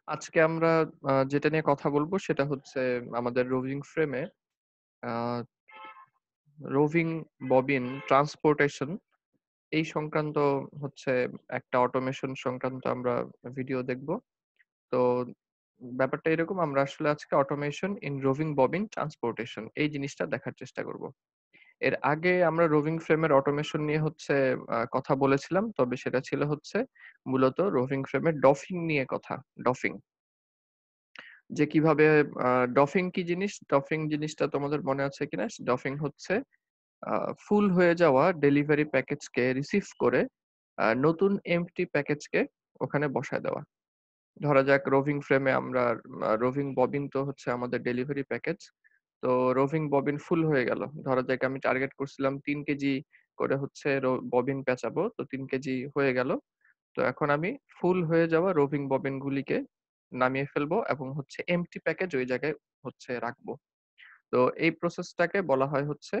আজকে আমরা যেটা নিয়ে কথা বলবো সেটা হচ্ছে আমাদের রোভিং ফ্রেমে আ রোভিং ববিন ট্রান্সপোর্টেশন এই সংক্রান্ত হচ্ছে একটা অটোমেশন সংক্রান্ত আমরা ভিডিও দেখব। তো ব্যাপারটা এরকম আমরা আসলে আজকে automation in roving bobbin transportation এই জিনিসটা দেখার চেষ্টা করব। এর আগে আমরা রোভিং ফ্রেমের অটোমেশন নিয়ে হচ্ছে কথা বলেছিলাম। তবে সেটা ছিল হচ্ছে মূলত রোভিং ফ্রেমের ডফিং নিয়ে কথা। ডফিং। যে কিভাবে আ ডফিং কি জিনিস? ডফিং জিনিসটা তোমাদের মনে আছে কিনা? ডফিং হচ্ছে আ ফুল হয়ে যাওয়া ডেলিভারি প্যাকেজকে রিসিভ করে নতুন এম্পটি প্যাকেজকে ওখানে বসায় দেওয়া। ধরা যাক রোভিং ফ্রেমে আমরা রোভিং ববিন তো হচ্ছে আমাদের ডেলিভারি প্যাকেজ। তো রোভিং ববিন ফুল হয়ে গেল। ধরা যাক আমি টার্গেট করছিলাম ৩ কেজি করে হচ্ছে ববিন পেঁচাবো। তো ৩ কেজি হয়ে গেল। তো এখন আমি ফুল হয়ে যাওয়া রোভিং ববিন গুলিকে নামিয়ে ফেলবো এবং হচ্ছে এম্পটি প্যাকেজ ওই জায়গায় হচ্ছে রাখবো। তো এই প্রসেসটাকে বলা হয় হচ্ছে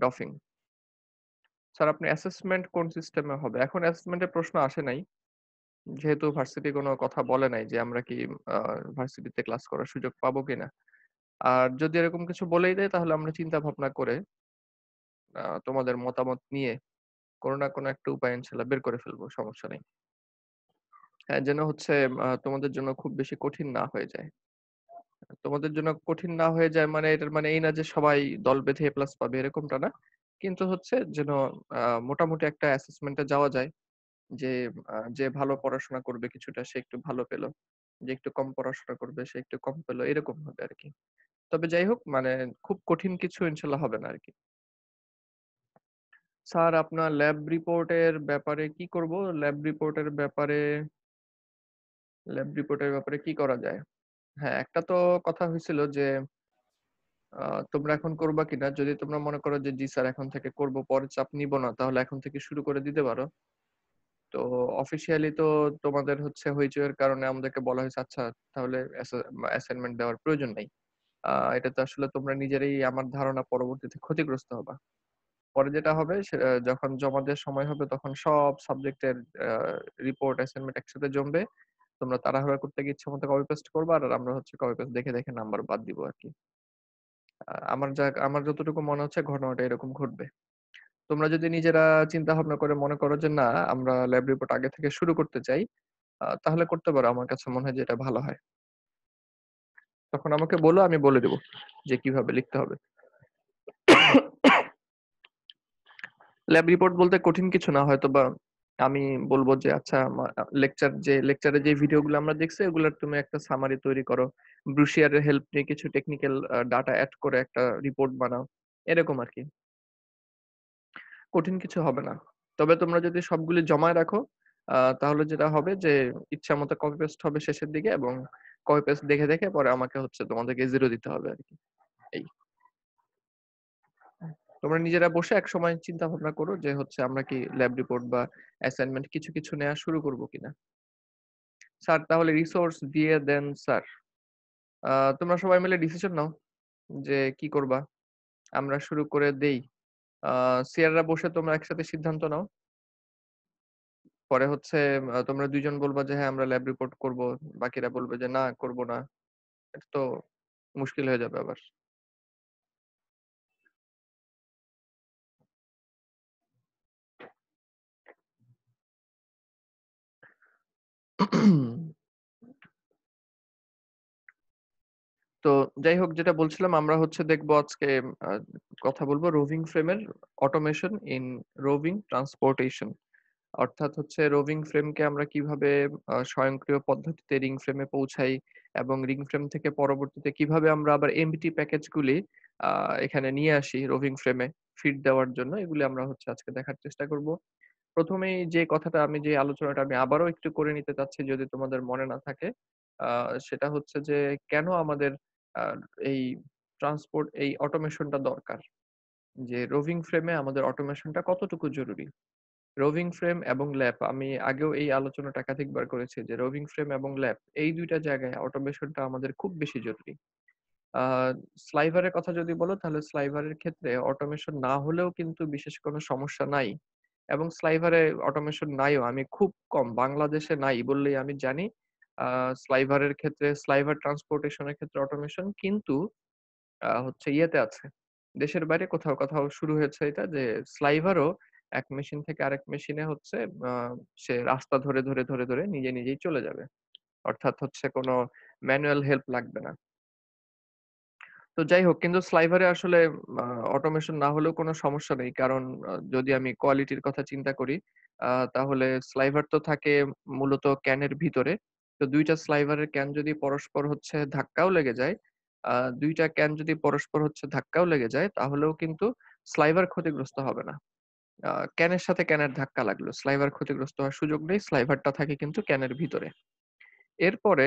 ডফিং। স্যার আপনি অ্যাসেসমেন্ট কোন সিস্টেমে হবে? এখন অ্যাসেসমেন্টের প্রশ্ন আসে নাই। যেহেতু ভার্সিটি কোনো কথা বলে নাই যে আমরা কি আ ভার্সিটিতে ক্লাস করার সুযোগ পাবো কিনা। আর যদি এরকম কিছু বলেই দেয় তাহলে আমরা চিন্তা ভাবনা করে তোমাদের মতামত নিয়ে কোনো না কোনো একটা উপায় ইনশাআল্লাহ বের করে ফেলবো। সমস্যা নেই। হ্যাঁ, যেন হচ্ছে তোমাদের জন্য খুব বেশি কঠিন না হয়ে যায়। তোমাদের জন্য কঠিন না হয়ে যায় মানে এটার মানে এই না যে সবাই দল বেঁধে এ প্লাস পাবে এরকমটা না। কিন্তু হচ্ছে যেন মোটামুটি একটা অ্যাসেসমেন্ট এ যাওয়া যায় যে যে ভালো পড়াশোনা করবে কিছুটা সে একটু ভালো পেল। যে একটু কম পড়াশোনা করবে সে একটু কম পেল। এরকম হবে আরকি। তবে যাই হোক মানে খুব কঠিন কিছু ইনশাআল্লাহ হবে না আরকি। স্যার আপনার ল্যাব রিপোর্টের ব্যাপারে কি করা যায়? হ্যাঁ, একটা তো কথা হইছিল যে আ তোমরা এখন করবা কিনা? যদি তোমরা মনে করো যে, "জি স্যার এখন থেকে করব, পরে চাপ নিব না।" তাহলে এখন থেকে শুরু করে দিতে পারো। তো অফিসিয়ালি তো তোমাদের হচ্ছে হইচইয়ের কারণে আমাদেরকে বলা হয়েছে, "আচ্ছা তাহলে অ্যাসাইনমেন্ট দেওয়ার প্রয়োজন নাই।" এটাতে আসলে তোমরা নিজেরাই আমার ধারণা পরবর্তীতে ক্ষতিগ্রস্ত হবা। পরে যেটা হবে যখন জমা দেওয়ার সময় হবে তখন সব সাবজেক্টের আ রিপোর্ট অ্যাসাইনমেন্ট একসাথে জমবে। তোমরা তাড়াহুড়া করতে গিয়ে ইচ্ছামত কপি পেস্ট করবা আর আমরা হচ্ছে কপি পেস্ট দেখে, দেখে নাম্বার বাদ দিব আরকি। আমার যতটুকু মনে হচ্ছে ঘটনাটা এরকম ঘটবে। তোমরা যদি নিজেরা চিন্তা ভাবনা করে মনে করো যে না আমরা ল্যাব রিপোর্ট আগে থেকে শুরু করতে চাই, তাহলে করতে পারো। আমার কাছে মনে হয় যে এটা ভালো হয়। তখন আমাকে বলো আমি বলে দেব যে কিভাবে লিখতে হবে। ল্যাব রিপোর্ট বলতে কঠিন কিছু না হয়তোবা আমি বলব যে আচ্ছা লেকচারে যে ভিডিওগুলো আমরা দেখছি ওগুলার তুমি একটা সামারি তৈরি করো। ব্রুশিয়ারের হেল্প নিয়ে কিছু টেকনিক্যাল ডাটা এড করে একটা রিপোর্ট বানাও। এরকম আরকি। কঠিন কিছু হবে না। তবে তোমরা যদি সবগুলি জমায় রাখো, তাহলে যেটা হবে যে ইচ্ছামত কপি পেস্ট হবে শেষের দিকে এবং কপি পেস্ট দেখে, দেখে পরে আমাকে হচ্ছে তোমাদেরকে 0 দিতে হবে আরকি। এই। তোমরা নিজেরা বসে একসময় চিন্তা ভাবনা করো যে হচ্ছে আমরা কি ল্যাব রিপোর্ট বা অ্যাসাইনমেন্ট কিছু, কিছু নেয়া শুরু করব কিনা। স্যার তাহলে রিসোর্স দিয়ে দেন স্যার। আ তোমরা সবাই মিলে ডিসিশন নাও যে কি করবা। আমরা শুরু করে দেই। আ সিয়াররা বসে তোমরা একসাথে সিদ্ধান্ত নাও। পরে হচ্ছে তোমরা ২ জন বলবা যে, "হ্যাঁ, আমরা ল্যাব রিপোর্ট করব।" বাকিরা বলবে যে, "না, করব না।" এটা তো মুশকিল হয়ে যাবে আবার। তো যাই হোক যেটা বলছিলাম আমরা হচ্ছে দেখবো আজকে আ কথা বলবো রোভিং ফ্রেমের অটোমেশন ইন রোভিং ট্রান্সপোর্টেশন। অর্থাৎ হচ্ছে রোভিং ফ্রেমকে আমরা কিভাবে স্বয়ংক্রিয় পদ্ধতিতে রিং ফ্রেমে পৌঁছাই এবং রিং ফ্রেম থেকে পরবর্তীতে কিভাবে আমরা আবার এমবিটি প্যাকেজগুলি আ এখানে নিয়ে আসি রোভিং ফ্রেমে ফিড দেওয়ার জন্য এগুলি আমরা হচ্ছে আজকে দেখার চেষ্টা করব। ১ম এই যে আলোচনাটা আমি আবারও একটু করে নিতে চাচ্ছি যদি তোমাদের মনে না থাকে। আ সেটা হচ্ছে যে কেন আমাদের আ এই এই অটোমেশনটা দরকার? যে রোভিং ফ্রেমে আমাদের অটোমেশনটা কতটুকু জরুরি? রোভিং ফ্রেম এবং ল্যাপ আমি আগেও এই আলোচনাটা একাধিকবার করেছি যে রোভিং ফ্রেম এবং ল্যাপ এই ২ টা জায়গায় অটোমেশনটা আমাদের খুব বেশি জরুরি। আ স্লাইভারের কথা যদি বলো তাহলে স্লাইভারের ক্ষেত্রে অটোমেশন না হলেও কিন্তু বিশেষ কোনো সমস্যা নাই। এবং স্লাইভারে অটোমেশন নাইও আমি খুব কম বাংলাদেশে নাই বললেই আমি জানি। স্লাইভারের ক্ষেত্রে স্লাইভার ট্রান্সপোর্টেশন এর ক্ষেত্রে অটোমেশন কিন্তু হচ্ছে ইয়েতে আছে। দেশের বাইরে কোথাও, কোথাও শুরু হয়েছে এটা যে স্লাইভারও এক মেশিন থেকে আরেক মেশিনে হচ্ছে আ সে রাস্তা ধরে নিজে নিজেই চলে যাবে। অর্থাৎ হচ্ছে কোনো ম্যানুয়াল হেল্প লাগবে না। তো যাই হোক কিন্তু স্লাইভারে আসলে আ অটোমেশন না হলেও কোনো সমস্যা নেই। কারণ যদি আমি কোয়ালিটির কথা চিন্তা করি, তাহলে স্লাইভার তো থাকে মূলত ক্যানের ভিতরে। তো ২ টা স্লাইভারের ক্যান যদি পরস্পর হচ্ছে ধাক্কাও লেগে যায়, ২ টা ক্যান যদি পরস্পর হচ্ছে ধাক্কাও লেগে যায়, তাহলেও কিন্তু স্লাইভার ক্ষতিগ্রস্ত হবে না। আ ক্যানের সাথে ক্যানের ধাক্কা লাগলো। স্লাইভার ক্ষতিগ্রস্ত হওয়ার সুযোগ নেই। স্লাইভারটা থাকে কিন্তু ক্যানের ভিতরে। এরপরে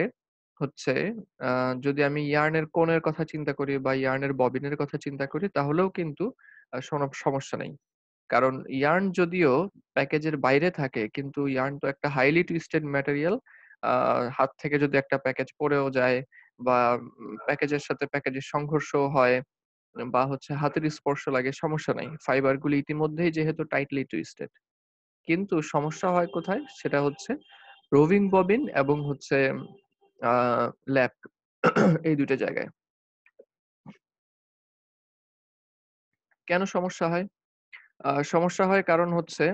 হচ্ছে আ যদি আমি ইয়ার্নের কোণের কথা চিন্তা করি বা ইয়ার্নের ববিনের কথা চিন্তা করি তাহলেও কিন্তু সমস্যা নেই। কারণ ইয়ার্ন যদিও প্যাকেজের বাইরে থাকে কিন্তু ইয়ার্ন তো একটা হাইলি টুইস্টেড ম্যাটেরিয়াল। আ হাত থেকে যদি একটা প্যাকেজ পড়েও যায় বা প্যাকেজের সাথে প্যাকেজের সংঘর্ষও হয় বা হচ্ছে হাতের স্পর্শ লাগে সমস্যা নাই। ফাইবার গুলি ইতিমধ্যেই যেহেতু টাইটলি টুইস্টেড। কিন্তু সমস্যা হয় কোথায়? সেটা হচ্ছে রোভিং ববিন এবং হচ্ছে আ ল্যাপ এই ২ টা জায়গায়। কেন সমস্যা হয়? সমস্যা হয় কারণ হচ্ছে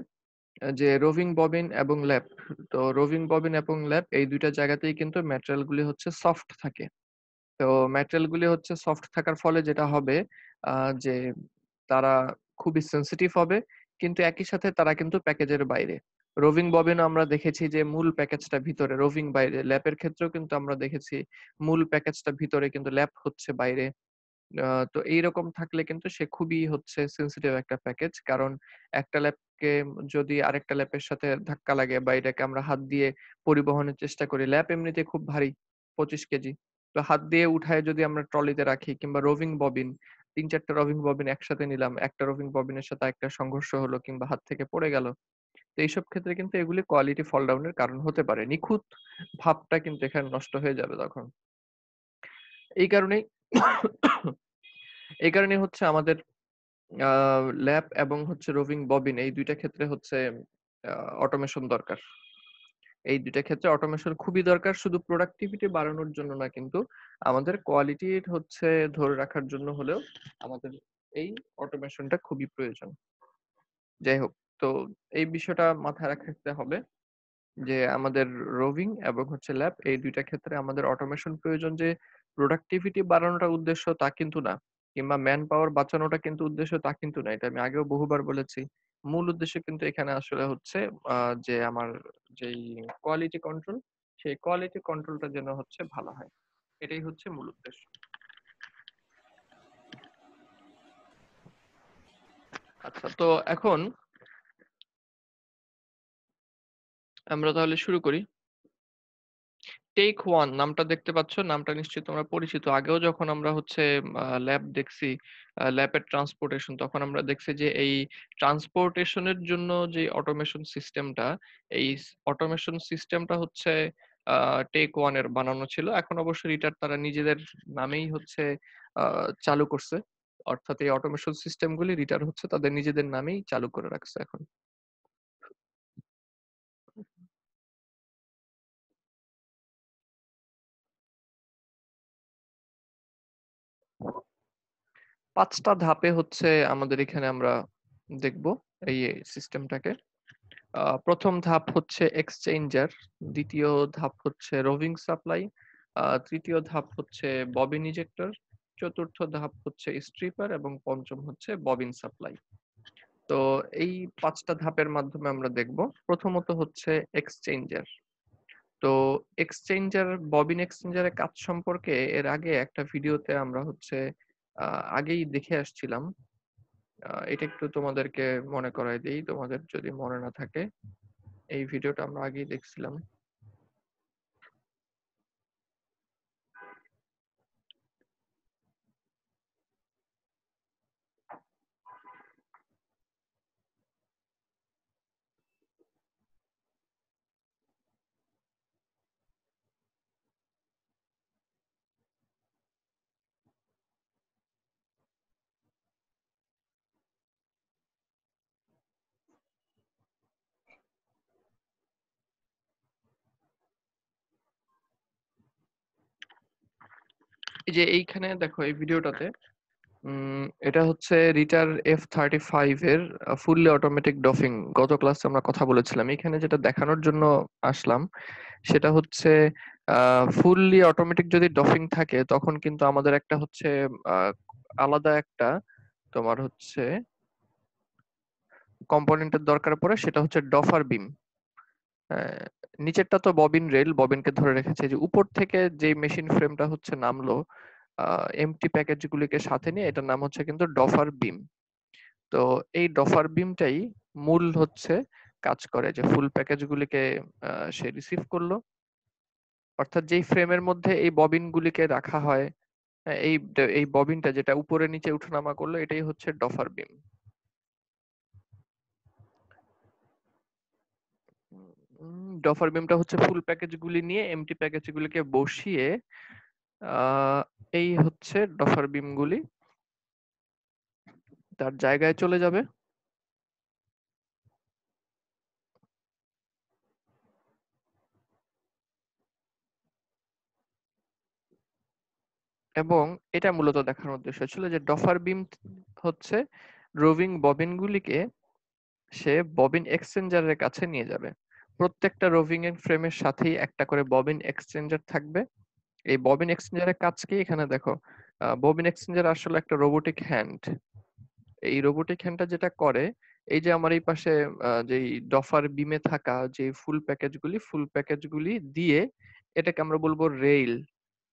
যে রোভিং ববিন এবং ল্যাপ। তো রোভিং ববিন এবং ল্যাপ এই ২ টা জায়গাতেই কিন্তু ম্যাটেরিয়াল গুলি হচ্ছে সফট থাকে। তো ম্যাটেরিয়াল গুলি হচ্ছে সফট থাকার ফলে যেটা হবে আ যে তারা খুবই সেনসিটিভ হবে। কিন্তু একই সাথে তারা কিন্তু প্যাকেজের বাইরে। রোভিং ববিনও আমরা দেখেছি যে মূল প্যাকেজটা ভিতরে, রোভিং বাইরে। ল্যাপের ক্ষেত্রেও কিন্তু আমরা দেখেছি মূল প্যাকেজটা ভিতরে কিন্তু ল্যাপ হচ্ছে বাইরে। তো এইরকম থাকলে কিন্তু সে খুবই হচ্ছে সেনসিটিভ একটা প্যাকেজ। কারণ একটা ল্যাপকে যদি আরেকটা ল্যাপের সাথে ধাক্কা লাগে বা এটাকে আমরা হাত দিয়ে পরিবহনের চেষ্টা করি, ল্যাপ এমনিতেই খুব ভারী ২৫ কেজি। তো হাত দিয়ে উঠায়ে যদি আমরা ট্রলিতে রাখি কিংবা রোভিং ববিন ৩-৪ টা রোভিং ববিন একসাথে নিলাম। একটা রোভিং ববিনের সাথে আরেকটা সংঘর্ষ হলো কিংবা হাত থেকে পড়ে গেল। তো এইসব ক্ষেত্রে কিন্তু এগুলি কোয়ালিটি ফল ডাউন এর কারণ হতে পারে। নিখুঁত ভাবটা কিন্তু এখানে নষ্ট হয়ে যাবে তখন। এই কারণেই এই কারণেই হচ্ছে আমাদের আ ল্যাপ এবং হচ্ছে রোভিং ববিন এই ২ টা ক্ষেত্রে হচ্ছে আ অটোমেশন দরকার। এই ২ টা ক্ষেত্রে অটোমেশন খুবই দরকার শুধু প্রোডাক্টিভিটি বাড়ানোর জন্য না কিন্তু আমাদের কোয়ালিটির হচ্ছে ধরে রাখার জন্য হলেও আমাদের এই অটোমেশনটা খুবই প্রয়োজন। যাই হোক, তো এই বিষয়টা মাথায় রাখতে হবে যে আমাদের রোভিং এবং হচ্ছে ল্যাব এই ২ টা ক্ষেত্রে আমাদের অটোমেশন প্রয়োজন যে প্রোডাক্টিভিটি বাড়ানোটা উদ্দেশ্য তা কিন্তু না। কিংবা ম্যান পাওয়ার বাঁচানোটা কিন্তু উদ্দেশ্য তা কিন্তু না। এটা আমি আগেও বহুবার বলেছি। মূল উদ্দেশ্য কিন্তু এখানে আসলে হচ্ছে আ যে আমার যেই কোয়ালিটি কন্ট্রোল, সেই কোয়ালিটি কন্ট্রোলটা যেন হচ্ছে ভালো হয়। এটাই হচ্ছে মূল উদ্দেশ্য। আচ্ছা তো এখন আমরা তাহলে শুরু করি। টেক ওয়ান নামটা দেখতে পাচ্ছ। নামটা নিশ্চয়ই তোমরা পরিচিত। আগেও যখন আমরা হচ্ছে ল্যাব দেখছি, ল্যাবের ট্রান্সপোর্টেশন তখন আমরা দেখছি যে এই ট্রান্সপোর্টেশন এর জন্য যে অটোমেশন সিস্টেমটা, এই অটোমেশন সিস্টেমটা হচ্ছে আ টেক ওয়ান এর বানানো ছিল। এখন অবশ্য রিটার তারা নিজেদের নামেই হচ্ছে আ চালু করছে। অর্থাৎ এই অটোমেশন সিস্টেম গুলি রিটার হচ্ছে তাদের নিজেদের নামেই চালু করে রাখছে এখন। ৫ টা ধাপে হচ্ছে আমাদের এখানে আমরা দেখব এই সিস্টেমটাকে। ১ম ধাপ হচ্ছে এক্সচেঞ্জার, ২য় ধাপ হচ্ছে রোভিং সাপ্লাই, ৩য় ধাপ হচ্ছে ববিন ইজেক্টর, ৪র্থ ধাপ হচ্ছে স্ট্রিপার এবং ৫ম হচ্ছে ববিন সাপ্লাই। তো এই ৫ টা ধাপের মাধ্যমে আমরা দেখব। প্রথমত হচ্ছে এক্সচেঞ্জার। তো ববিন এক্সচেঞ্জার এর কাজ সম্পর্কে এর আগে একটা ভিডিওতে আমরা হচ্ছে আ আগেই দেখে আসছিলাম। এটা একটু তোমাদেরকে মনে করায় দেই, তোমাদের যদি মনে না থাকে। এই ভিডিওটা আমরা আগেই দেখছিলাম। এই যে এইখানে দেখো এই ভিডিওটাতে এটা হচ্ছে রিটার F35 এর ফুললি অটোমেটিক ডফিং। গত ক্লাসে আমরা কথা বলেছিলাম, এখানে যেটা দেখানোর জন্য আসলাম সেটা হচ্ছে ফুললি অটোমেটিক যদি ডফিং থাকে তখন কিন্তু আমাদের একটা হচ্ছে আহ, আলাদা একটা তোমার হচ্ছে কম্পোনেন্টের দরকার পড়ে, সেটা হচ্ছে ডফার বিম। নিচেরটা তো ববিন রেল, ববিনকে ধরে রেখেছে। যে উপর থেকে যে মেশিন ফ্রেমটা হচ্ছে নামলো এমটি প্যাকেজ গুলিকে সাথে নিয়ে, এটার নাম হচ্ছে কিন্তু ডফার বিম। তো এই ডফার বিমটাই মূল হচ্ছে কাজ করে যে ফুল প্যাকেজ গুলিকে সে রিসিভ করলো, অর্থাৎ যেই ফ্রেমের মধ্যে এই ববিন গুলিকে রাখা হয়। এই ববিনটা যেটা উপরে নিচে উঠানামা করলো, এটাই হচ্ছে ডফার বিম। ডফার বিমটা হচ্ছে ফুল প্যাকেজ গুলি নিয়ে এমটি প্যাকেজ গুলিকে বসিয়ে আহ এই হচ্ছে ডফার বিম গুলি তার জায়গায় চলে যাবে, এবং এটা মূলত দেখানোর উদ্দেশ্য ছিল যে ডফার বিম হচ্ছে রোভিং ববিন গুলিকে সে ববিন এক্সচেঞ্জারের কাছে নিয়ে যাবে। প্রত্যেকটা রোভিং এর ফ্রেমের সাথেই একটা করে ববিন এক্সচেঞ্জার থাকবে। এই ববিন এক্সচেঞ্জারের কাজ কি এখানে দেখো। ববিন এক্সচেঞ্জার আসলে একটা রোবোটিক হ্যান্ড। এই রোবোটিক হ্যান্ডটা যেটা করে, এই যে আমার এই পাশে যেই ডফার বিমে থাকা যে ফুল প্যাকেজগুলি দিয়ে এটাকে আমরা বলবো রেইল।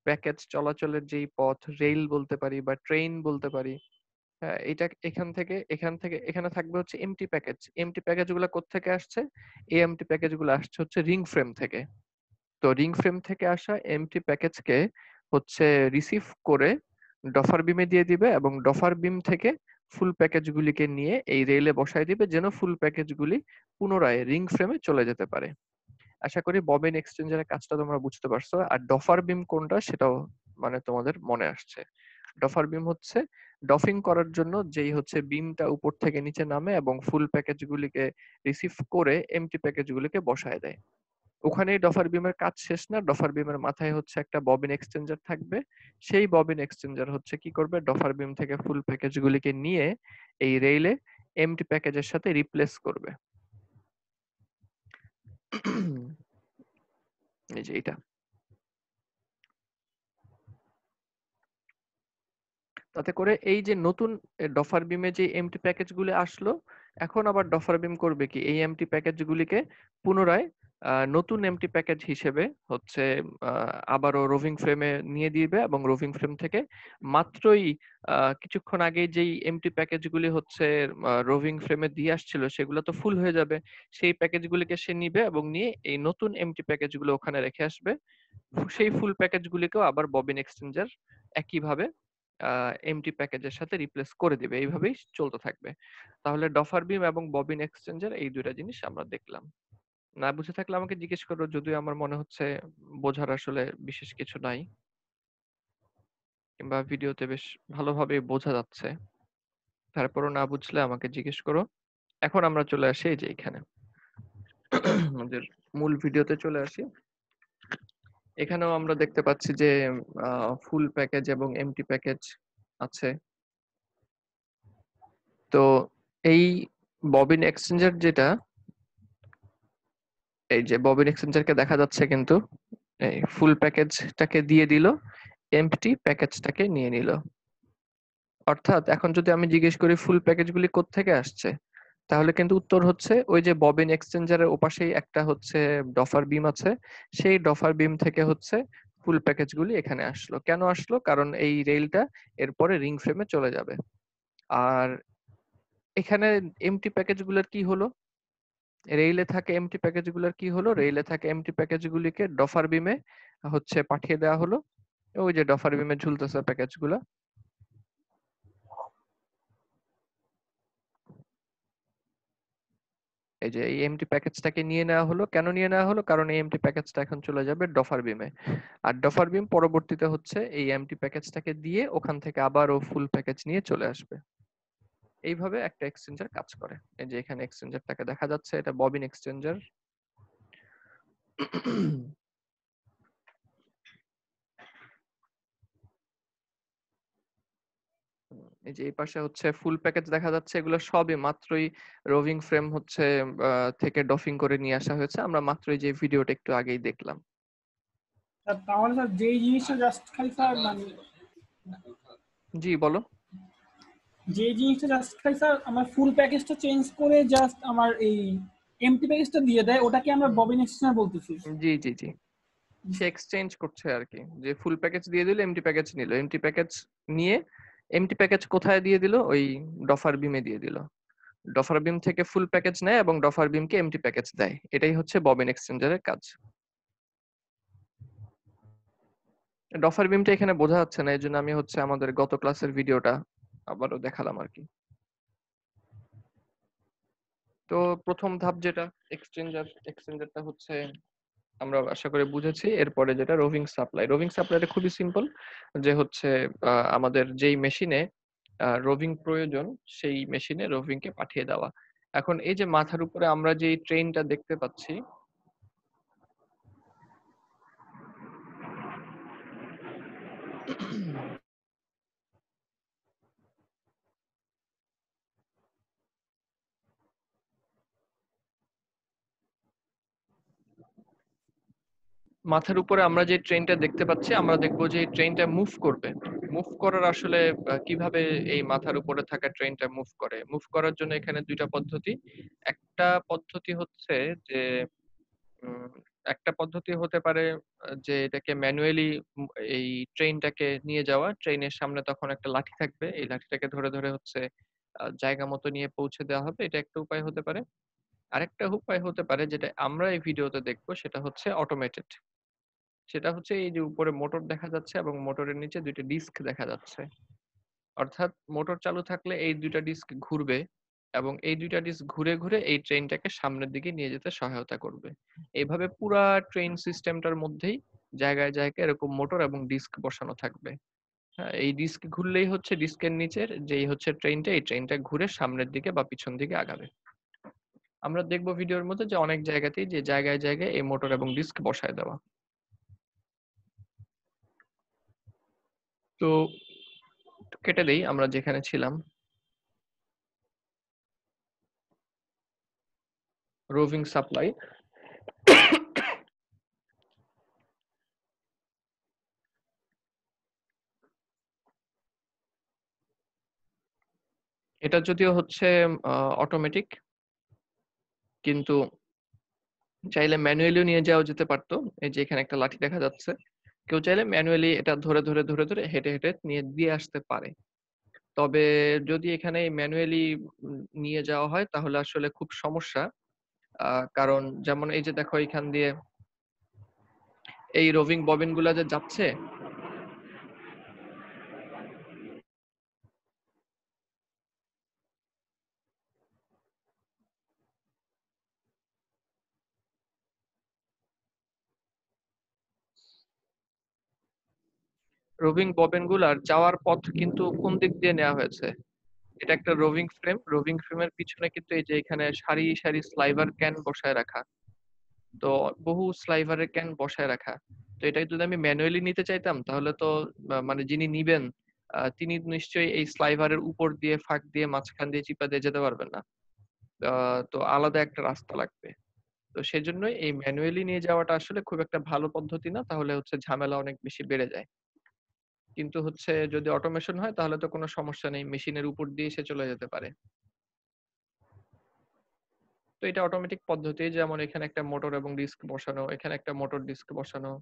প্যাকেজ চলাচলের যেই পথ, রেইল বলতে পারি বা ট্রেন বলতে পারি। হ্যাঁ, এটা এখান থেকে এখানে থাকবে হচ্ছে এমটি প্যাকেজ। এমটি প্যাকেজ গুলো কোত্থেকে আসছে? এই এমটি প্যাকেজ গুলো আসছে হচ্ছে রিং ফ্রেম থেকে। তো রিং ফ্রেম থেকে আসা এমটি প্যাকেজকে হচ্ছে রিসিভ করে ডফার বিমে দিয়ে দিবে, এবং ডফার বিম থেকে ফুল প্যাকেজগুলিকে নিয়ে এই রেলে বসায় দিবে, যেন ফুল প্যাকেজগুলি পুনরায় রিং ফ্রেমে চলে যেতে পারে। আশা করি ববিন এক্সচেঞ্জারের কাজটা তোমরা বুঝতে পারছো। আর ডফার বিম কোনটা সেটাও মানে তোমাদের মনে আসছে। ডফার বিম হচ্ছে ডফিং করার জন্য যেই হচ্ছে বিমটা উপর থেকে নিচে নামে এবং ফুল প্যাকেজগুলিকে রিসিভ করে এমটি প্যাকেজগুলিকে বসায় দেয়। ওখানেই ডফার বিমের কাজ শেষ না, ডফার বিমের মাথায় হচ্ছে একটা ববিন এক্সচেঞ্জার থাকবে। সেই ববিন এক্সচেঞ্জার হচ্ছে কি করবে, ডফার বিম থেকে ফুল প্যাকেজগুলিকে নিয়ে এই রেইলে এমটি প্যাকেজের সাথে রিপ্লেস করবে। এই যে এটা, তাতে করে এই যে নতুন ডফার বিমে যে এমটি প্যাকেজগুলি আসলো, এখন আবার ডফার বিম করবে কি, এই এমটি প্যাকেজগুলিকে পুনরায় নতুন এমটি প্যাকেজ হিসেবে হচ্ছে আবারও রোভিং ফ্রেমে নিয়ে দিবে, এবং রোভিং ফ্রেম থেকে মাত্রই কিছুক্ষণ আগে যেই এমটি প্যাকেজগুলি হচ্ছে রোভিং ফ্রেমে দিয়ে আসছিল সেগুলো তো ফুল হয়ে যাবে। সেই প্যাকেজগুলিকে সে নিবে এবং নিয়ে এই নতুন এমটি প্যাকেজগুলো ওখানে রেখে আসবে। সেই ফুল প্যাকেজগুলিকেও আবার ববিন এক্সচেঞ্জার একইভাবে এমটি প্যাকেজের সাথে রিপ্লেস করে দিবে। এইভাবেই চলতে থাকবে। তাহলে ডফার বিম এবং ববিন এক্সচেঞ্জার এই দুইটা জিনিস আমরা দেখলাম। না বুঝে থাকলে আমাকে জিজ্ঞেস করো, যদিও আমার মনে হচ্ছে বোঝার আসলে বিশেষ কিছু নাই, কিংবা ভিডিওতে বেশ ভালোভাবে বোঝা যাচ্ছে। তারপরও না বুঝলে আমাকে জিজ্ঞেস করো। এখন আমরা চলে আসি এই যে এখানে আমাদের মূল ভিডিওতে চলে আসি। এখানেও আমরা দেখতে পাচ্ছি যে ফুল প্যাকেজ এবং এমটি প্যাকেজ আছে। তো এই ববিন এক্সচেঞ্জার যেটা, এই যে ববিন এক্সচেঞ্জারকে দেখা যাচ্ছে কিন্তু এই ফুল প্যাকেজটাকে দিয়ে দিল, এমটি প্যাকেজটাকে নিয়ে নিল। অর্থাৎ এখন যদি আমি জিজ্ঞেস করি ফুল প্যাকেজগুলি কোত্থেকে আসছে, তাহলে কিন্তু উত্তর হচ্ছে ওই যে ববিন এক্সচেঞ্জারের ওপাশেই একটা হচ্ছে ডফার বিম আছে, সেই ডফার বিম থেকে হচ্ছে ফুল প্যাকেজগুলি এখানে আসলো। কেন আসলো? কারণ এই রেলটা এরপরে রিং ফ্রেমে চলে যাবে। আর এখানে এমটি প্যাকেজগুলোর কি হলো? রেইলে থাকে এমটি প্যাকেজগুলোর কি হলো? রেইলে থাকে এমটি প্যাকেজগুলিকে ডফার বিমে হচ্ছে পাঠিয়ে দেওয়া হলো। ওই যে ডফার বিমে ঝুলতেছে প্যাকেজগুলা। এই যে এই এমটি প্যাকেজটাকে নিয়ে নেওয়া হলো। কেন নিয়ে নেওয়া হলো? কারণ এই এমটি প্যাকেজটা এখন চলে যাবে ডফার বিমে। আর ডফার বিম পরবর্তীতে হচ্ছে এই এমটি প্যাকেজটাকে দিয়ে ওখান থেকে আবার ও ফুল প্যাকেজ নিয়ে চলে আসবে। এইভাবে একটা এক্সচেঞ্জার কাজ করে। এই যে এখানে এক্সচেঞ্জারটাকে দেখা যাচ্ছে, এটা ববিন এক্সচেঞ্জার। এই যে এই পাশে হচ্ছে ফুল প্যাকেজ দেখা যাচ্ছে, এগুলো সবই মাত্রই রোভিং ফ্রেম হচ্ছে থেকে ডফিং করে নিয়ে আসা হয়েছে। আমরা মাত্রই যে ভিডিওটা একটু আগেই দেখলাম। তাহলে স্যার যেই জিনিসটা জাস্ট খালি স্যার মানে জি বলো। যে জিনিসটা জাস্ট খালি স্যার আমার ফুল প্যাকেজটা চেঞ্জ করে জাস্ট আমার এই এমটি প্যাকেজটা দিয়ে দেয়, ওটাকে আমরা হুম, ববিন এক্সচেঞ্জার বলতেছি। জি জি জি, সে এক্সচেঞ্জ করছে আর কি, যে ফুল প্যাকেজ দিয়ে দিল, এমটি প্যাকেজ নিল, এমটি প্যাকেজ নিয়ে এমটি প্যাকেজ কোথায় দিয়ে দিল, ওই ডফার বিমে দিয়ে দিল। ডফার বিম থেকে ফুল প্যাকেজ নেয় এবং ডফার বিমকে এমটি প্যাকেজ দেয়। এটাই হচ্ছে ববিন এক্সচেঞ্জারের কাজ। ডফার বিমটা এখানে বোঝা যাচ্ছে না, এই জন্য আমি হচ্ছে আমাদের গত ক্লাসের ভিডিওটা আবারও দেখালাম আর কি। তো প্রথম ধাপ যেটা এক্সচেঞ্জারটা হচ্ছে আমরা আশা করি বুঝেছি। এরপরে যেটা রোভিং সাপ্লাই, রোভিং সাপ্লাইটা খুবই সিম্পল, যে হচ্ছে আমাদের যেই মেশিনে রোভিং প্রয়োজন সেই মেশিনে রোভিং কে পাঠিয়ে দেওয়া। এখন এই যে মাথার উপরে আমরা যে ট্রেনটা দেখতে পাচ্ছি, মাথার উপরে আমরা যে ট্রেনটা দেখতে পাচ্ছি, আমরা দেখবো যে এই ট্রেনটা মুভ করবে। মুভ করার আসলে কিভাবে এই মাথার উপরে থাকা ট্রেনটা মুভ করে, মুভ করার জন্য এখানে দুইটা পদ্ধতি। একটা পদ্ধতি হচ্ছে যে উম, একটা পদ্ধতি হতে পারে যে এটাকে ম্যানুয়ালি এই ট্রেনটাকে নিয়ে যাওয়া, ট্রেনের সামনে তখন একটা লাঠি থাকবে, এই লাঠিটাকে ধরে ধরে হচ্ছে জায়গা মতো নিয়ে পৌঁছে দেওয়া হবে, এটা একটা উপায় হতে পারে। আরেকটা উপায় হতে পারে যেটা আমরা এই ভিডিওতে দেখবো, সেটা হচ্ছে অটোমেটেড। সেটা হচ্ছে এই যে উপরে মোটর দেখা যাচ্ছে এবং মোটরের নিচে দুইটা ডিস্ক দেখা যাচ্ছে, অর্থাৎ মোটর চালু থাকলে এই দুইটা ডিস্ক ঘুরবে এবং এই দুইটা ডিস্ক ঘুরে ঘুরে এই ট্রেনটাকে সামনের দিকে নিয়ে যেতে সহায়তা করবে। এইভাবে পুরা ট্রেন সিস্টেমটার মধ্যেই জায়গায় জায়গায় এরকম মোটর এবং ডিস্ক বসানো থাকবে। হ্যাঁ, এই ডিস্ক ঘুরলেই হচ্ছে ডিস্কের নিচের যেই হচ্ছে ট্রেনটা, এই ট্রেনটা ঘুরে সামনের দিকে বা পিছন দিকে আগাবে। আমরা দেখবো ভিডিওর মধ্যে যে অনেক জায়গাতেই যে জায়গায় জায়গায় এই মোটর এবং ডিস্ক বসায় দেওয়া। তো কেটে দেই আমরা যেখানে ছিলাম, রোভিং সাপ্লাই। এটা যদিও হচ্ছে অটোমেটিক, কিন্তু চাইলে ম্যানুয়ালিও নিয়ে যাওয়া যেতে পারতো। এই যে এখানে একটা লাঠি দেখা যাচ্ছে, কেউ চাইলে ম্যানুয়ালি এটা ধরে ধরে ধরে ধরে হেঁটে হেঁটে নিয়ে দিয়ে আসতে পারে। তবে যদি এখানে ম্যানুয়ালি নিয়ে যাওয়া হয় তাহলে আসলে খুব সমস্যা। কারণ যেমন এই যে দেখো এখান দিয়ে এই রোভিং ববিন গুলা যে যাচ্ছে, রোভিং ববিন গুলার যাওয়ার পথ কিন্তু কোন দিক দিয়ে নেওয়া হয়েছে, এটা একটা রোভিং ফ্রেম, রোভিং ফ্রেমের পিছনে কিন্তু এই যে এখানে সারি সারি স্লাইভার ক্যান বসায় রাখা। তো বহু স্লাইভারের ক্যান বসায় রাখা। তো এটা যদি আমি ম্যানুয়ালি নিতে চাইতাম তাহলে তো মানে যিনি নিবেন তিনি নিশ্চয়ই এই স্লাইভারের উপর দিয়ে ফাঁক দিয়ে মাঝখান দিয়ে চিপা দিয়ে যেতে পারবেন না। তো আলাদা একটা রাস্তা লাগবে। তো সেজন্যই এই ম্যানুয়ালি নিয়ে যাওয়াটা আসলে খুব একটা ভালো পদ্ধতি না, তাহলে হচ্ছে ঝামেলা অনেক বেশি বেড়ে যায়। কিন্তু হচ্ছে যদি অটোমেশন হয় তাহলে তো কোনো সমস্যা নেই, মেশিনের উপর দিয়ে সে চলে যেতে পারে। তো এটা অটোমেটিক পদ্ধতি, যেমন এখানে একটা মোটর এবং ডিস্ক বসানো, এখানে একটা মোটর ডিস্ক বসানো,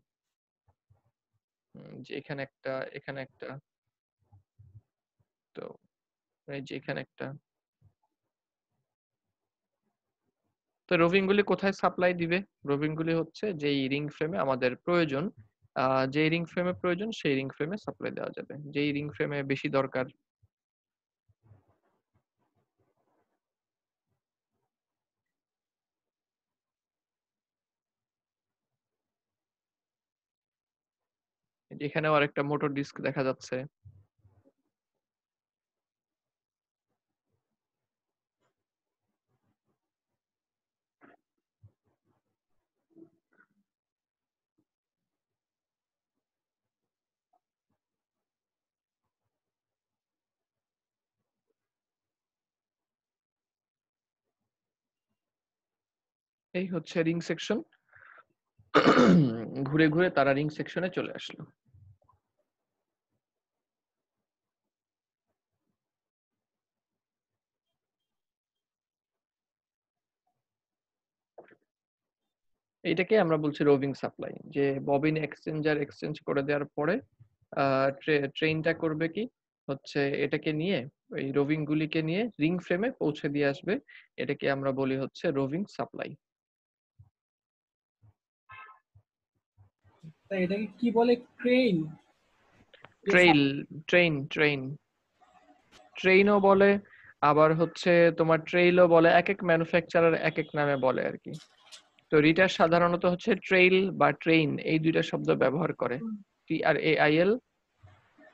যে এখানে একটা, এখানে একটা, তো এই যে এখানে একটা। তো রোভিং গুলি কোথায় সাপ্লাই দিবে? রোভিং গুলি হচ্ছে যেই রিং ফ্রেমে আমাদের প্রয়োজন, যেই রিং ফ্রেমে প্রয়োজন সেই রিং ফ্রেমে সাপ্লাই দেওয়া যাবে, যেই রিং ফ্রেমে বেশি দরকার। এখানেও আরেকটা মোটর ডিস্ক দেখা যাচ্ছে। এই হচ্ছে রিং সেকশন। ঘুরে ঘুরে তারা রিং সেকশনে চলে আসলো। এটাকে আমরা বলছি রোভিং সাপ্লাই, যে ববিন এক্সচেঞ্জ করে দেওয়ার পরে ট্রেনটা করবে কি হচ্ছে এটাকে নিয়ে, ওই রোভিং গুলিকে নিয়ে রিং ফ্রেমে পৌঁছে দিয়ে আসবে। এটাকে আমরা বলি হচ্ছে রোভিং সাপ্লাই। তাই এটাকে কি বলে, ক্রেন? ট্রেইল, ট্রেইন ট্রেইনও বলে, আবার হচ্ছে তোমার ট্রেইলও বলে, এক এক ম্যানুফ্যাকচারার এক এক নামে বলে আর কি। তো রিটার সাধারণত হচ্ছে ট্রেইল বা ট্রেইন এই দুইটা শব্দ ব্যবহার করে। TRAIL,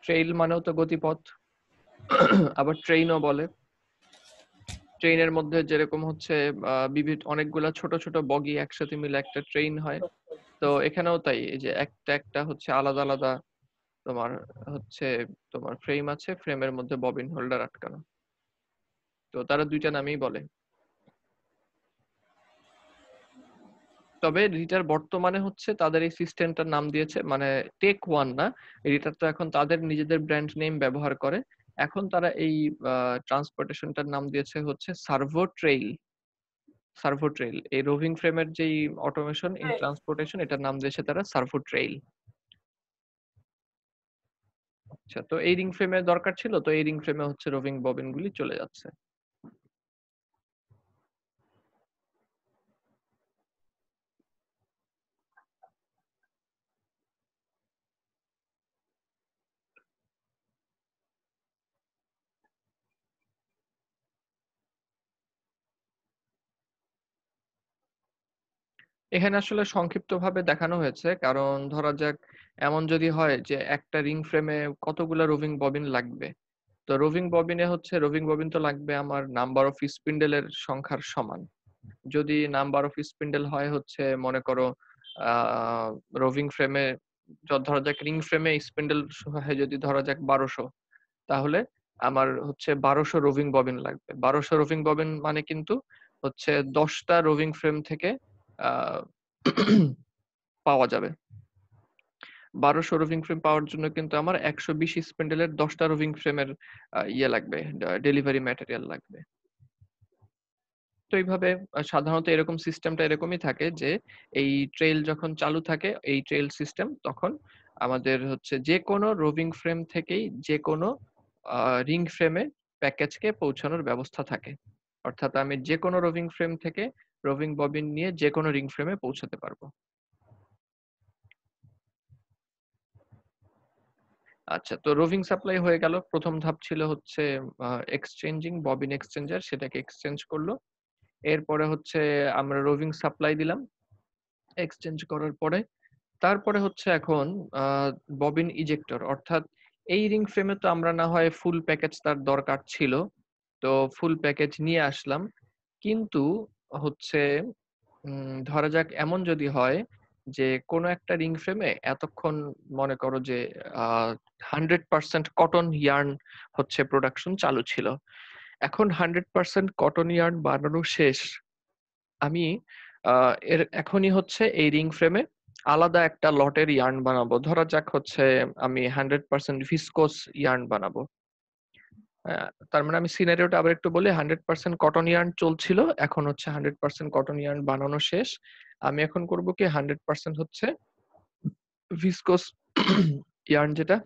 ট্রেইল মানেও তো গতিপথ। আবার ট্রেইনও বলে। ট্রেইনের মধ্যে যেরকম হচ্ছে বিভিন্ন অনেকগুলা ছোট ছোট বগি একসাথে মিলে একটা ট্রেইন হয়, তো এখানেও তাই, এই যে একটা একটা হচ্ছে আলাদা আলাদা তোমার হচ্ছে তোমার ফ্রেম আছে, ফ্রেমের মধ্যে ববিন হোল্ডার আটকানো, তো তারা দুইটা নামেই বলে। তবে রিটার বর্তমানে হচ্ছে তাদের এই সিস্টেমটার নাম দিয়েছে, মানে টেক ওয়ান না, রিটার তো এখন তাদের নিজেদের ব্র্যান্ড নেম ব্যবহার করে। এখন তারা এই ট্রান্সপোর্টেশনটার নাম দিয়েছে হচ্ছে সার্ভো ট্রেইল। সার্ভো ট্রেইল, এই রোভিং ফ্রেমের যেই অটোমেশন ইন ট্রান্সপোর্টেশন, এটার নাম দিয়েছে তারা সার্ভো ট্রেইল। আচ্ছা, তো এই রিং ফ্রেমের দরকার ছিল, তো এই রিং ফ্রেমে হচ্ছে রোভিং ববিন গুলি চলে যাচ্ছে। এখানে আসলে সংক্ষিপ্তভাবে দেখানো হয়েছে, কারণ ধরা যাক এমন যদি হয় যে একটা রিং ফ্রেমে কতগুলা রোভিং ববিন লাগবে, তো রোভিং ববিনে হচ্ছে রোভিং ববিন তো লাগবে আমার নাম্বার অফ স্পিন্ডেলের সংখ্যার সমান। যদি নাম্বার অফ স্পিন্ডেল হয় হচ্ছে মনে করো রোভিং ফ্রেমে, ধরা যাক রিং ফ্রেমে স্পিন্ডেল হয় যদি ধরা যাক 1200, তাহলে আমার হচ্ছে 1200 রোভিং ববিন লাগবে। 1200 রোভিং ববিন মানে কিন্তু হচ্ছে 10টা রোভিং ফ্রেম থেকে আহ, পাওয়া যাবে। 1200 রোভিং ফ্রেম পাওয়ার জন্য কিন্তু আমার 120 স্পিন্ডেলের 10টা রোভিং ফ্রেমের ইয়ে লাগবে, ডেলিভারি ম্যাটেরিয়াল লাগবে। তো এইভাবে সাধারণত এরকম সিস্টেমটা এরকমই থাকে যে এই ট্রেইল যখন চালু থাকে, এই ট্রেইল সিস্টেম, তখন আমাদের হচ্ছে যে কোনো রোভিং ফ্রেম থেকেই যে কোনো রিং ফ্রেমে প্যাকেজকে পৌঁছানোর ব্যবস্থা থাকে। অর্থাৎ আমি যে কোনো রোভিং ফ্রেম থেকে রোভিং ববিন নিয়ে যে কোনো রিং ফ্রেমে পৌঁছাতে পারবো। আচ্ছা, তো রোভিং সাপ্লাই হয়ে গেল। প্রথম ধাপ ছিল হচ্ছে এক্সচেঞ্জিং, ববিন এক্সচেঞ্জার সেটাকে এক্সচেঞ্জ করলো। এরপরে হচ্ছে আমরা রোভিং সাপ্লাই দিলাম এক্সচেঞ্জ করার পরে। তারপরে হচ্ছে এখন ববিন ইজেক্টর, অর্থাৎ এই রিং ফ্রেমে তো আমরা না হয় ফুল প্যাকেজ তার দরকার ছিল, তো ফুল প্যাকেজ নিয়ে আসলাম। কিন্তু হচ্ছে ধরা যাক এমন যদি হয় যে কোনো একটা রিং ফ্রেমে এতক্ষণ মনে করো যে 100% কটন ইয়ার্ন হচ্ছে প্রোডাকশন চালু ছিল, এখন 100% কটন ইয়ার্ন বানানো শেষ। আমি এর এখনই হচ্ছে এই রিং ফ্রেমে আলাদা একটা লটের ইয়ার্ন বানাবো। ধরা যাক হচ্ছে আমি 100% ভিসকোস ইয়ার্ন বানাবো। তার মানে আমি সিনারিওটা আবার একটু বলি, 100% কটন ইয়ার্ন চলছিল, এখন হচ্ছে 100% কটন ইয়ার্ন বানানো শেষ। আমি এখন করব কি 100% হচ্ছে ভিসকোস ইয়ার্ন, যেটা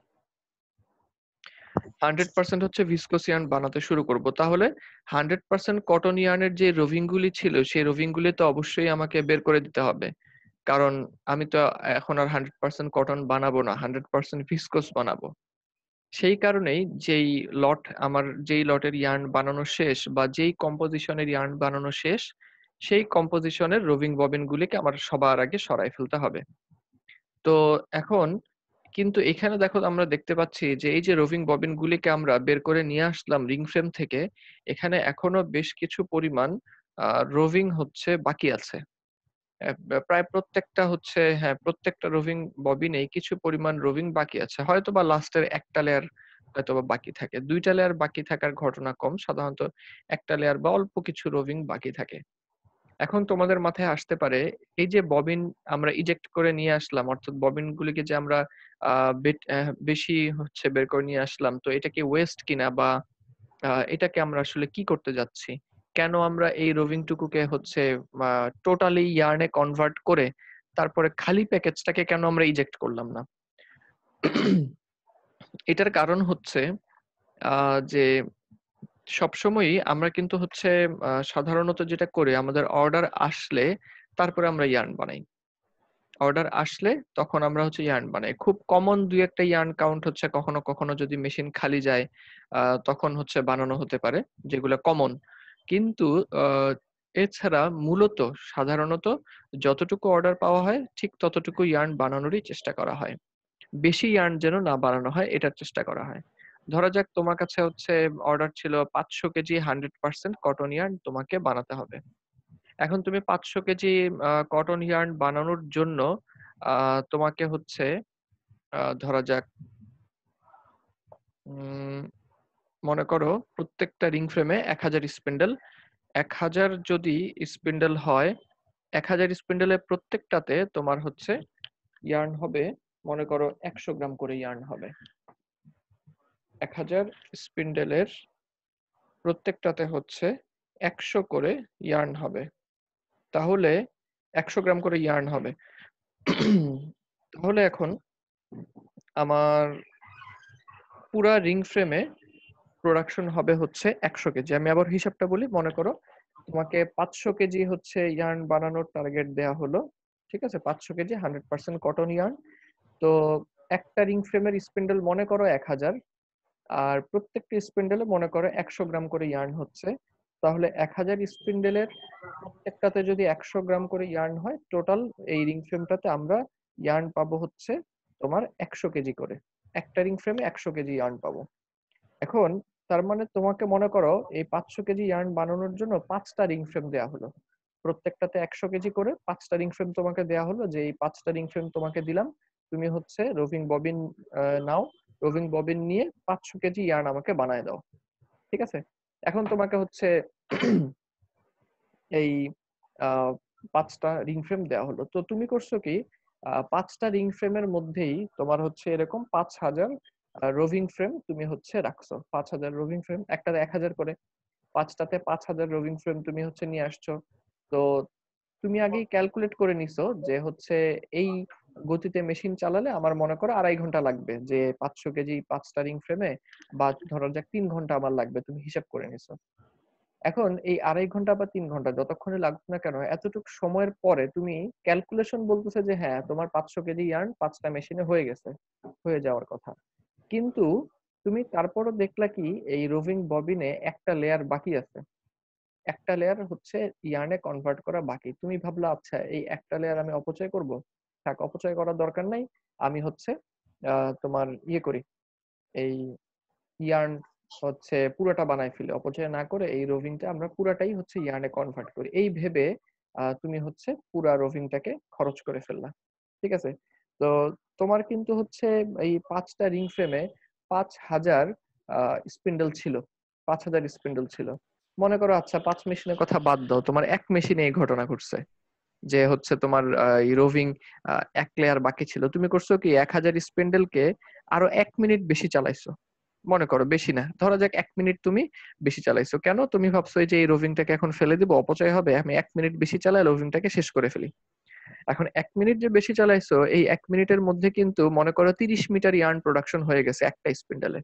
100% হচ্ছে ভিসকোস ইয়ার্ন বানাতে শুরু করব। তাহলে 100% কটন ইয়ার্নের যে রোভিং গুলি ছিল, সেই রোভিং গুলি তো অবশ্যই আমাকে বের করে দিতে হবে, কারণ আমি তো এখন আর 100% কটন বানাবো না, 100% ভিসকোস বানাবো। সেই কারণেই যেই লটের ইয়ার্ন বানানো শেষ বা যেই কম্পোজিশনের ইয়ার্ন বানানো শেষ, সেই কম্পোজিশনের রোভিং ববিন গুলিকে আমার সবার আগে সরাই ফেলতে হবে। তো এখন কিন্তু এখানে দেখো আমরা দেখতে পাচ্ছি যে এই যে রোভিং ববিন গুলিকে আমরা বের করে নিয়ে আসলাম রিং ফ্রেম থেকে, এখানে এখনো বেশ কিছু পরিমাণ রোভিং হচ্ছে বাকি আছে। প্রায় প্রত্যেকটা হচ্ছে, হ্যাঁ, প্রত্যেকটা রোভিং ববিনেই কিছু পরিমাণ রোভিং বাকি আছে। হয়তোবা লাস্টের একটা লেয়ার হয়তোবা বাকি থাকে, দুইটা লেয়ার বাকি থাকার ঘটনা কম, সাধারণত একটা লেয়ার বা অল্প কিছু রোভিং বাকি থাকে। এখন তোমাদের মাথায় আসতে পারে এই যে ববিন আমরা ইজেক্ট করে নিয়ে আসলাম, অর্থাৎ ববিন গুলিকে যে আমরা বেশি হচ্ছে বের করে নিয়ে আসলাম, তো এটা কি ওয়েস্ট কিনা, বা এটাকে আমরা আসলে কি করতে যাচ্ছি? কেন আমরা এই রোভিং টুকুকে হচ্ছে টোটালি ইয়ার্নে কনভার্ট করে তারপরে খালি প্যাকেজটাকে কেন আমরা ইজেক্ট করলাম না? এটার কারণ হচ্ছে যে সবসময়ই আমরা কিন্তু হচ্ছে সাধারণত যেটা করি, আমাদের অর্ডার আসলে তারপরে আমরা ইয়ার্ন বানাই। অর্ডার আসলে তখন আমরা হচ্ছে ইয়ার্ন বানাই। খুব কমন ২-১ টা ইয়ার্ন কাউন্ট হচ্ছে কখনো, কখনো যদি মেশিন খালি যায় তখন হচ্ছে বানানো হতে পারে, যেগুলা কমন। কিন্তু আ এছাড়া মূলত সাধারণত যতটুকু অর্ডার পাওয়া হয় ঠিক ততটুকু ইয়ার্ন বানানোরই চেষ্টা করা হয়। বেশি ইয়ার্ন যেন না বানানো হয় এটার চেষ্টা করা হয়। ধরা যাক তোমার কাছে হচ্ছে অর্ডার ছিল ৫০০ কেজি 100% কটন ইয়ার্ন তোমাকে বানাতে হবে। এখন তুমি ৫০০ কেজি কটন ইয়ার্ন বানানোর জন্য আ তোমাকে হচ্ছে ধরা যাক উম মনে করো প্রত্যেকটা রিং ফ্রেমে ১০০০ স্পিন্ডেল। ১০০০ যদি স্পিন্ডেল হয়, ১০০০ স্পিন্ডেলের প্রত্যেকটাতে তোমার হচ্ছে ইয়ার্ন হবে, মনে করো ১০০ গ্রাম করে ইয়ার্ন হবে। ১০০০ স্পিন্ডেলের প্রত্যেকটাতে হচ্ছে ১০০ করে ইয়ার্ন হবে। তাহলে ১০০ গ্রাম করে ইয়ার্ন হবে। তাহলে এখন আমার পুরা রিং ফ্রেমে প্রোডাকশন হবে হচ্ছে ১০০ কেজি। আমি আবার হিসাবটা বলি। মনে করো তোমাকে ৫০০ কেজি হচ্ছে ইয়ার্ন বানানোর টার্গেট দেয়া হলো। ঠিক আছে? ৫০০ কেজি 100% কটন ইয়ার্ন। তো একটা রিং ফ্রেমের স্পিন্ডেল মনে করো ১০০০, আর প্রত্যেকটা স্পিন্ডেলে মনে করো ১০০ গ্রাম করে ইয়ার্ন হচ্ছে। তাহলে ১০০০ স্পিন্ডেলের প্রত্যেকটাতে যদি ১০০ গ্রাম করে ইয়ার্ন হয়, টোটাল এই রিং ফ্রেমটাতে আমরা ইয়ার্ন পাবো হচ্ছে তোমার ১০০ কেজি করে। একটা রিং ফ্রেমে ১০০ কেজি ইয়ার্ন পাবো। এখন তার মানে তোমাকে মনে করো এই ৫০০ কেজি ইয়ার্ন বানানোর জন্য ৫টা রিং ফ্রেম দেয়া হলো। প্রত্যেকটাতে ১০০ কেজি করে ৫টা রিং ফ্রেম তোমাকে দেয়া হলো, যে এই ৫টা রিং ফ্রেম তোমাকে দিলাম। তুমি হচ্ছে রোভিং ববিন নাও। রোভিং ববিন নিয়ে ৫০০ কেজি ইয়ার্ন আমাকে বানায় দাও। ঠিক আছে? এখন তোমাকে হচ্ছে এই আ ৫টা রিং ফ্রেম দেয়া হলো। তো তুমি করছো কি? ৫টা রিং ফ্রেমের মধ্যেই তোমার হচ্ছে এরকম ৫০০০ রোভিং ফ্রেম তুমি হচ্ছে রাখছো। ৫০০০ রোভিং ফ্রেম, একটাতে ১০০০ করে। ৫টাতে ৫০০০ রোভিং ফ্রেম তুমি হচ্ছে নিয়ে আসছো। তো তুমি আগেই ক্যালকুলেট করে নিছো যে হচ্ছে এই গতিতে মেশিন চালালে আমার মনে করো ২.৫ ঘন্টা লাগবে। যে ৫০০ কেজি ৫টা রিং ফ্রেমে, বা ধরা যাক ৩ ঘন্টা আমার লাগবে। তুমি হিসাব করে নিছো। এখন এই ২.৫ ঘন্টা বা ৩ ঘন্টা যতক্ষণই লাগুক না কেন, এতটুক সময়ের পরে তুমি ক্যালকুলেশন বলতেছে যে হ্যাঁ, তোমার ৫০০ কেজি ইয়ার্ন ৫টা মেশিনে হয়ে গেছে, হয়ে যাওয়ার কথা। কিন্তু তুমি তারপরও দেখলা কি এই রোভিং ববিনে একটা লেয়ার বাকি আছে। একটা লেয়ার হচ্ছে ইয়ার্নে কনভার্ট করা বাকি। তুমি ভাবলা আচ্ছা এই একটা লেয়ার আমি অপচয় করব। থাক, অপচয় করার দরকার নাই। আমি হচ্ছে তোমার করি। এই ইয়ার্ন হচ্ছে পুরাটা বানায় ফেলি। অপচয় না করে এই রোভিংটা আমরা পুরাটাই হচ্ছে ইয়ার্নে কনভার্ট করি। এই ভেবে তুমি হচ্ছে পুরা রোভিংটাকে খরচ করে ফেললা। ঠিক আছে? তো তোমার কিন্তু হচ্ছে এই ৫টা রিং ফ্রেমে ৫০০০ স্পিন্ডেল ছিল। ৫০০০ স্পিন্ডেল ছিল। মনে করো আচ্ছা ৫ মেশিনের কথা বাদ দাও। তোমার ১ মেশিনে এই ঘটনা ঘটছে। যে হচ্ছে তোমার এই রোভিং ১ লেয়ার বাকি ছিল। তুমি করছো কি ১০০০ স্পিন্ডেলকে আরো ১ মিনিট বেশি চালাইছো। মনে করো বেশি না। ধরা যাক ১ মিনিট তুমি বেশি চালাইছো। কেন? তুমি ভাবছো এই যে এই রোভিংটাকে এখন ফেলে দিব, অপচয় হবে। আমি ১ মিনিট বেশি চালায় রোভিংটাকে শেষ করে ফেলি। এখন ১ মিনিট যে বেশি চালাইছো, এই ১ মিনিটের মধ্যে কিন্তু মনে করো ৩০ মিটার ইয়ার্ন প্রোডাকশন হয়ে গেছে একটা স্পিন্ডেলে।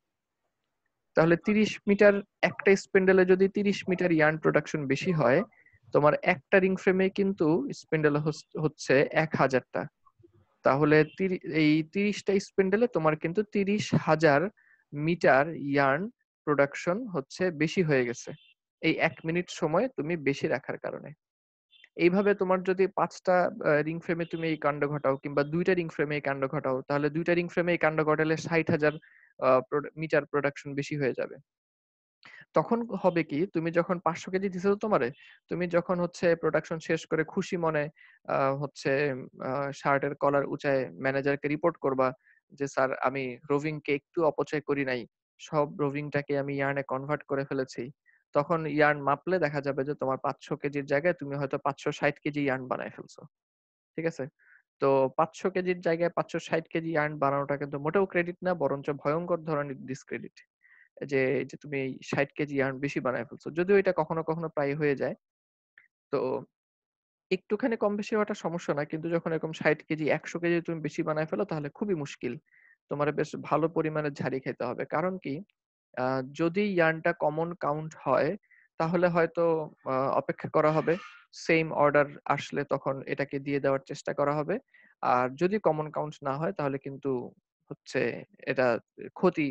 তাহলে ৩০ মিটার, একটা স্পিন্ডেলে যদি ৩০ মিটার ইয়ার্ন প্রোডাকশন বেশি হয়, তোমার একটা রিং ফ্রেমে কিন্তু স্পিন্ডেল হচ্ছে ১০০০ টা। তাহলে এই ৩০ টা স্পিন্ডেলে তোমার কিন্তু ৩০,০০০ মিটার ইয়ার্ন প্রোডাকশন হচ্ছে বেশি হয়ে গেছে। এই ১ মিনিট সময় তুমি বেশি রাখার কারণে। এইভাবে তোমার যদি ৫টা রিং ফ্রেমে তুমি এই কাণ্ড ঘটাও, কিংবা ২টা রিং ফ্রেমে এই কাণ্ড ঘটাও, তাহলে ২টা রিং ফ্রেমে এই কাণ্ড ঘটালে ৬০,০০০ মিটার প্রোডাকশন বেশি হয়ে যাবে। তখন হবে কি, তুমি যখন ৫০০ কেজি দিছো তোমারে, তুমি যখন হচ্ছে প্রোডাকশন শেষ করে খুশি মনে হচ্ছে শার্টের কলার উঁচায় ম্যানেজারকে রিপোর্ট করবা যে স্যার আমি রোভিং কে একটু অপচয় করি নাই। সব রোভিংটাকে আমি ইয়ার্নে কনভার্ট করে ফেলেছি। তখন ইয়ার্ন মাপলে দেখা যাবে যে তোমার 500 কেজির জায়গায় তুমি হয়তো 560 কেজি ইয়ার্ন বানায় ফেলছো। ঠিক আছে? তো 500 কেজির জায়গায় 560 কেজি ইয়ার্ন বানানোটা কিন্তু মোটেও ক্রেডিট না, বরঞ্চ ভয়ংকর ধরনের ডিসক্রেডিট। যে যে তুমি 60 কেজি ইয়ার্ন বেশি বানায় ফেলছো। যদিও এটা কখনো, কখনো প্রায় হয়ে যায়। তো একটুখানি কম বেশি হওয়াটা সমস্যা না। কিন্তু যখন এরকম 60 কেজি, 100 কেজি তুমি বেশি বানায় ফেলো তাহলে খুবই মুশকিল। তোমার বেশ ভালো পরিমাণে ঝাড়ি খাইতে হবে। কারণ কি? আ যদি ইয়ার্নটা কমন কাউন্ট হয় তাহলে হয়তো অপেক্ষা করা হবে। সেইম অর্ডার আসলে তখন এটাকে দিয়ে দেওয়ার চেষ্টা করা হবে। আর যদি কমন কাউন্ট না হয় তাহলে কিন্তু হচ্ছে এটা ক্ষতি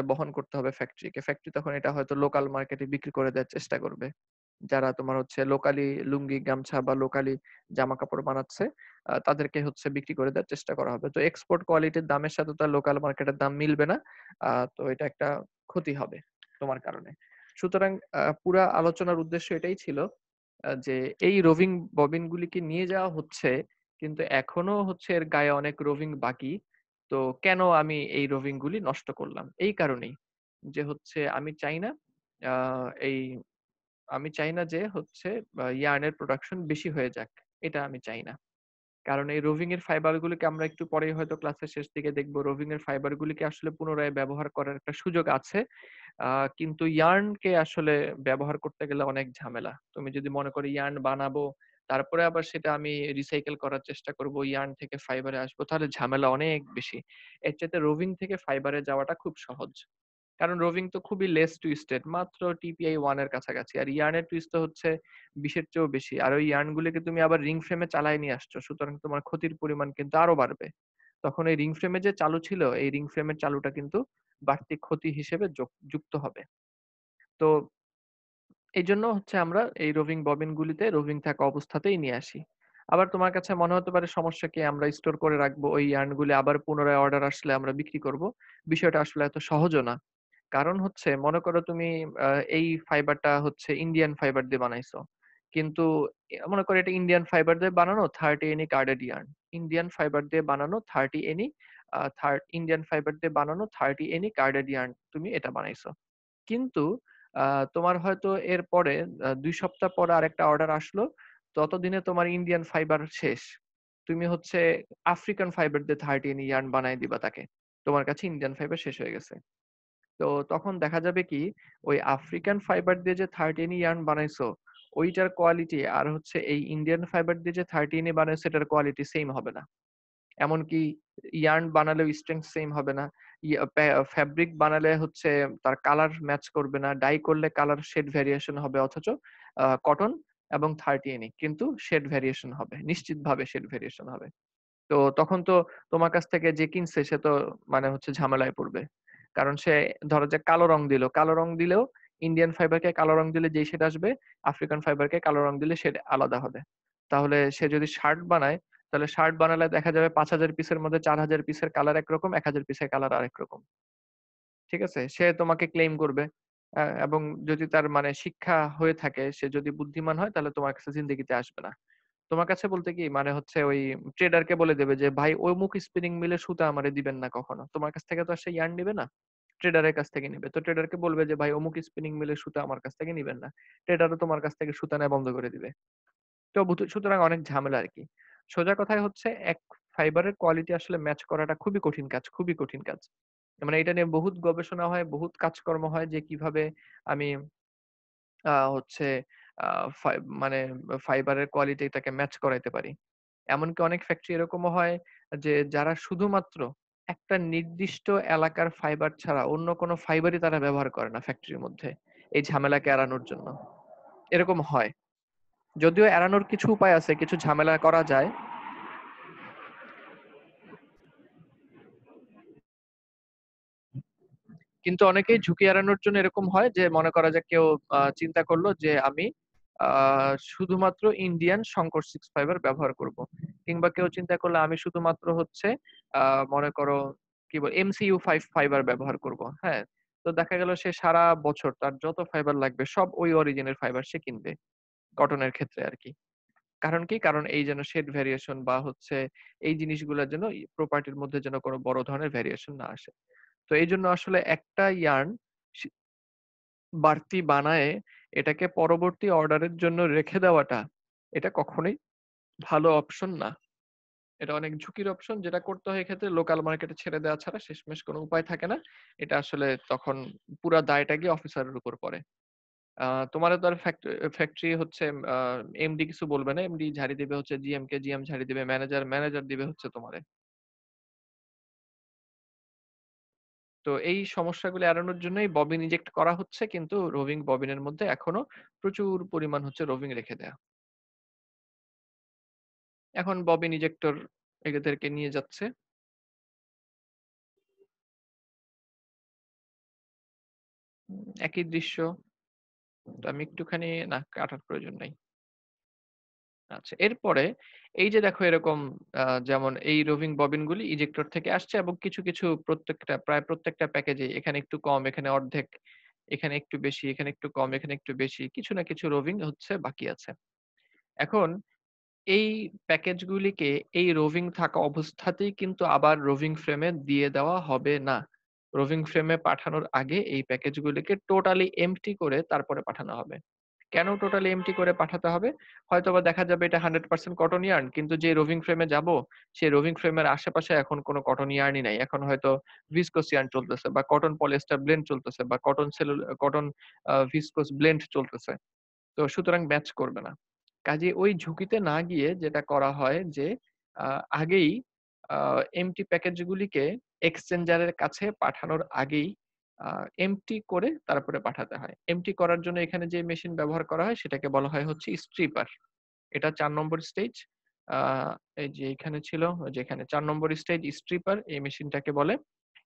বহন করতে হবে ফ্যাক্টরিকে। ফ্যাক্টরি তখন এটা হয়তো লোকাল মার্কেটে বিক্রি করে দেওয়ার চেষ্টা করবে। যারা তোমার লোকালি লুঙ্গি, গামছা বা লোকালি জামাকাপড় বানাচ্ছে, তাদেরকে বিক্রি করে দেওয়ার চেষ্টা করা হবে। তো এক্সপোর্ট কোয়ালিটির দামের সাথে তো আর লোকাল মার্কেটের দাম মিলবে না। তো এটা একটা ক্ষতি হবে তোমার কারণে। সুতরাং পুরা আলোচনার উদ্দেশ্য এটাই ছিল যে এই রোভিং ববিন গুলিকে নিয়ে যাওয়া হচ্ছে, কিন্তু এখনো এর গায়ে অনেক রোভিং বাকি। তো কেন আমি এই রোভিং গুলি নষ্ট করলাম? এই কারণেই যে আমি চাই না আ এই আমি চাই না যে ইয়ার্নের প্রোডাকশন বেশি হয়ে যাক। এটা আমি চাই না। কারণ এই রোভিং এর ফাইবার গুলিকে আমরা একটু পরেই হয়তো ক্লাসের শেষ দিকে দেখব। রোভিং এর ফাইবার গুলিকে আসলে পুনরায় ব্যবহার করার একটা সুযোগ আছে। আ কিন্তু ইয়ার্ন কে আসলে ব্যবহার করতে গেলে অনেক ঝামেলা। তুমি যদি মনে করো ইয়ার্ন বানাবো, তারপরে আবার সেটা আমি রিসাইকেল করার চেষ্টা করব, ইয়ার্ন থেকে ফাইবারে আসবো, তাহলে ঝামেলা অনেক বেশি। এর চাইতে রোভিং থেকে ফাইবারে যাওয়াটা খুব সহজ। কারণ রোভিং তো খুবই লেস টুইস্টেড, মাত্র টিপিআই 1 এর কাছাকাছি। আর ইয়ার্নের টুইস্ট তো 20 এর চেয়েও বেশি। আর ওই ইয়ার্ন গুলোকে তুমি আবার রিং ফ্রেমে চালায় নিয়ে আসছো। সুতরাং তোমার ক্ষতির পরিমাণ কিন্তু আরো বাড়বে। তখন এই রিং ফ্রেমে যে চালু ছিল, এই রিং ফ্রেমের চালুটা কিন্তু বাড়তি ক্ষতি হিসেবে যুক্ত হবে। তো এইজন্য আমরা এই রোভিং ববিন গুলিতে রোভিং থাকা অবস্থাতেই নিয়ে আসি। আবার তোমার কাছে মনে হতে পারে সমস্যা কি, আমরা স্টোর করে রাখবো, ওই ইয়ার্ন গুলি আবার পুনরায় অর্ডার আসলে আমরা বিক্রি করব। বিষয়টা আসলে এত সহজও না। কারণ মনে করো তুমি আ এই ফাইবারটা ইন্ডিয়ান ফাইবার দিয়ে বানাইছো। কিন্তু মনে করো এটা ইন্ডিয়ান ফাইবার দিয়ে বানানো 30 any carded yarn. Indian fibre দিয়ে বানানো 30 এনি ইন্ডিয়ান ফাইবার দিয়ে বানানো 30 এনি কার্ডেড ইয়ার্ন তুমি এটা বানাইছো। কিন্তু আ তোমার হয়তো এরপরে ২ সপ্তাহ পরে আরেকটা অর্ডার আসলো। ততদিনে তোমার ইন্ডিয়ান ফাইবার শেষ। তুমি আফ্রিকান ফাইবার দিয়ে 30 এনি ইয়ার্ন বানায় দিবা তাকে। তোমার কাছে ইন্ডিয়ান ফাইবার শেষ হয়ে গেছে। তো তখন দেখা যাবে কি, ওই আফ্রিকান ফাইবার দিয়ে যে 30 ইয়ার্ন বানাইছো, ওইটার কোয়ালিটি আর এই ইন্ডিয়ান ফাইবার দিয়ে যে 30 বানাইছো এটার কোয়ালিটি সেম হবে না। এমনকি ইয়ার্ন বানালেও স্ট্রেংথ সেম হবে না। ফ্যাব্রিক বানালে তার কালার ম্যাচ করবে না। ডাই করলে কালার শেড ভেরিয়েশন হবে। অথচ কটন এবং 30 কিন্তু শেড ভেরিয়েশন হবে। নিশ্চিতভাবে শেড ভেরিয়েশন হবে। তো তখন তো তোমার কাছ থেকে যে কিনছে সে তো মানে ঝামেলায় পড়বে। কারণ সে ধরো যে কালো রং দিল। কালো রং দিলেও ইন্ডিয়ান ফাইবারকে কালো রং দিলে যেই শেড আসবে, আফ্রিকান ফাইবারকে কালো রং দিলে শেড আলাদা হবে। তাহলে সে যদি শার্ট বানায়, তাহলে শার্ট বানালে দেখা যাবে ৫,০০০ পিসের মধ্যে ৪,০০০ পিসের কালার একরকম, ১,০০০ পিসের কালার আরেক রকম। ঠিক আছে? সে তোমাকে ক্লেইম করবে। এবং যদি তার শিক্ষা হয়ে থাকে, সে যদি বুদ্ধিমান হয় তাহলে তোমার কাছে জিন্দেগিতে আসবে না। তোমার কাছে বলতে কি ওই ট্রেডারকে বলে দেবে যে, "ভাই অমুক স্পিনিং মিলের সুতা আমারে দিবেন না কখনো।" তোমার কাছ থেকে তো আর সে ইয়ার্ন নিবে না। ট্রেডারের কাছ থেকে নিবে। তো ট্রেডারকে বলবে যে, "ভাই অমুক স্পিনিং মিলের সুতা আমার কাছ থেকে নিবেন না।" ট্রেডারও তোমার কাছ থেকে সুতা নেয়া বন্ধ করে দিবে। তো সুতরাং অনেক ঝামেলা আরকি। সোজা কথায় এক ফাইবারের কোয়ালিটি আসলে ম্যাচ করাটা খুবই কঠিন কাজ, খুবই কঠিন কাজ। এটা নিয়ে বহুত গবেষণা হয়, বহুত কাজকর্ম হয় যে কিভাবে আমি আ হচ্ছে আ ফাই মানে ফাইবারের কোয়ালিটিটাকে ম্যাচ করাইতে পারি। এমনকি অনেক ফ্যাক্টরি এরকমও হয় যে যারা শুধুমাত্র একটা নির্দিষ্ট এলাকার ফাইবার ছাড়া অন্য কোনো ফাইবারই তারা ব্যবহার করে না ফ্যাক্টরির মধ্যে, এই ঝামেলাকে এড়ানোর জন্য। এরকম হয়। যদিও এড়ানোর কিছু উপায় আছে, কিছু ঝামেলা করা যায়। কিন্তু অনেকেই ঝুঁকি এড়ানোর জন্য এরকম হয় যে মনে করা যায় কেউ চিন্তা করলো যে আমি আ শুধুমাত্র ইন্ডিয়ান শঙ্কর 6 ফাইবার ব্যবহার করব। কিংবা কেউ চিন্তা করলো আমি শুধুমাত্র আ মনে করো MCU 5 ফাইবার ব্যবহার করব। হ্যাঁ? তো দেখা গেল সে সারা বছর তার যত ফাইবার লাগবে সব ওই অরিজিনের ফাইবার সে কিনবে। কটনের ক্ষেত্রে আরকি। কারণ কি? কারণ এই যেন শেড ভেরিয়েশন বা এই জিনিসগুলোর যেন প্রপার্টির মধ্যে যেন কোনো বড় ধরনের ভেরিয়েশন না আসে। তো এইজন্য আসলে একটা ইয়ার্ন সি বাড়তি বানায়ে এটাকে পরবর্তী অর্ডারের জন্য রেখে দেওয়াটা, এটা কখনোই ভালো অপশন না। এটা অনেক ঝুঁকির অপশন। যেটা করতে হয় এক্ষেত্রে লোকাল মার্কেটে ছেড়ে দেওয়া ছাড়া শেষমেশ কোনো উপায় থাকে না। এটা আসলে তখন পুরা দায়টা গিয়ে অফিসারের উপর পড়ে। আ তোমারে তো আর ফ্যাক্টরি হচ্ছে আ এমডি কিছু বলবে না। এমডি ঝাড়ি দিবে হচ্ছে জিএম কে, জিএম ঝাড়ি দিবে ম্যানেজার, ম্যানেজার দিবে হচ্ছে তোমারে। তো এই সমস্যাগুলো এড়ানোর জন্যই ববিন ইজেক্ট করা হচ্ছে কিন্তু রোভিং ববিনের মধ্যে এখনো প্রচুর পরিমাণ হচ্ছে রোভিং রেখে দেয়া। এখন ববিন ইজেক্টর এদেরকে নিয়ে যাচ্ছে। একই দৃশ্য। তো আমি একটুখানি না কাটার প্রয়োজন নাই। আচ্ছা, এরপরে এই যে দেখো এরকম যেমন এই রোভিং ববিনগুলি ইজেক্টর থেকে আসছে এবং কিছু, কিছু প্রায় প্রত্যেকটা প্যাকেজে এখানে একটু কম, এখানে অর্ধেক, এখানে একটু বেশি, এখানে একটু কম, এখানে একটু বেশি। কিছু না কিছু রোভিং হচ্ছে বাকি আছে। এখন এই প্যাকেজগুলিকে এই রোভিং থাকা অবস্থাতেই কিন্তু আবার রোভিং ফ্রেমে দিয়ে দেওয়া হবে না। রোভিং ফ্রেমে পাঠানোর আগে এই প্যাকেজগুলিকে টোটালি এম্পটি করে তারপরে পাঠানো হবে। কেন টোটালি এম্পটি করে পাঠাতে হবে? হয়তোবা দেখা যাবে এটা 100% কটন ইয়ার্ন কিন্তু যে রোভিং ফ্রেমে যাবো, সেই রোভিং ফ্রেমের আশেপাশে এখন কোনো কটন ইয়ার্নই নাই। এখন হয়তো ভিসকোস ইয়ার্ন চলতেছে বা কটন পলিয়েস্টার ব্লেন্ড চলতেছে বা কটন ভিসকোস ব্লেন্ড চলতেছে। তো সুতরাং ম্যাচ করবে না। কাজেই ওই ঝুঁকিতে না গিয়ে যেটা করা হয় যে আ আগেই আ এম্পটি প্যাকেজগুলিকে এক্সচেঞ্জারের কাছে পাঠানোর আগেই আ এম্পটি করে তারপরে পাঠাতে হয়। এম্পটি করার জন্য এখানে যে মেশিন ব্যবহার করা হয় সেটাকে বলা হয় হচ্ছে স্ট্রিপার। এটা ৪ নম্বর স্টেজ। আ এই যে এখানে ছিল, ওই যে এখানে ৪ নম্বর স্টেজ স্ট্রিপার এই মেশিনটাকে বলে।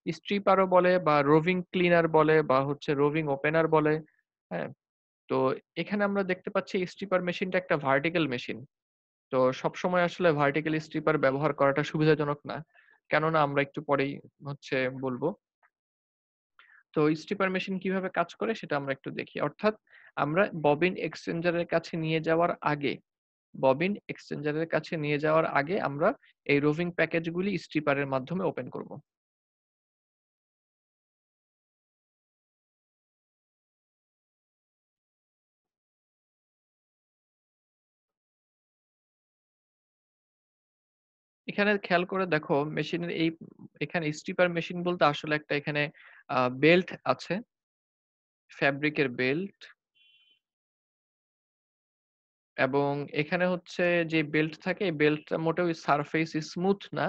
স্ট্রিপারও বলে বা রোভিং ক্লিনার বলে বা হচ্ছে রোভিং ওপেনার বলে। হ্যাঁ? তো এখানে আমরা দেখতে পাচ্ছি স্ট্রিপার মেশিনটা একটা ভার্টিক্যাল মেশিন। তো সবসময় আসলে ভার্টিক্যাল স্ট্রিপার ব্যবহার করাটা সুবিধাজনক না। কেননা আমরা একটু পরেই হচ্ছে বলব। তো স্ট্রিপার মেশিন কিভাবে কাজ করে সেটা আমরা একটু দেখি। অর্থাৎ আমরা ববিন এক্সচেঞ্জারের কাছে নিয়ে যাওয়ার আগে আমরা এই রোভিং প্যাকেজগুলি স্ট্রিপারের মাধ্যমে ওপেন করব। এখানে খেয়াল করে দেখো মেশিনের এখানে স্ট্রিপার মেশিন বলতে আসলে একটা এখানে বেল্ট আছে, ফ্যাব্রিকের বেল্ট এবং এখানে হচ্ছে যে বেল্ট থাকে এই বেল্টটা মোটেও সারফেস স্মুথ না।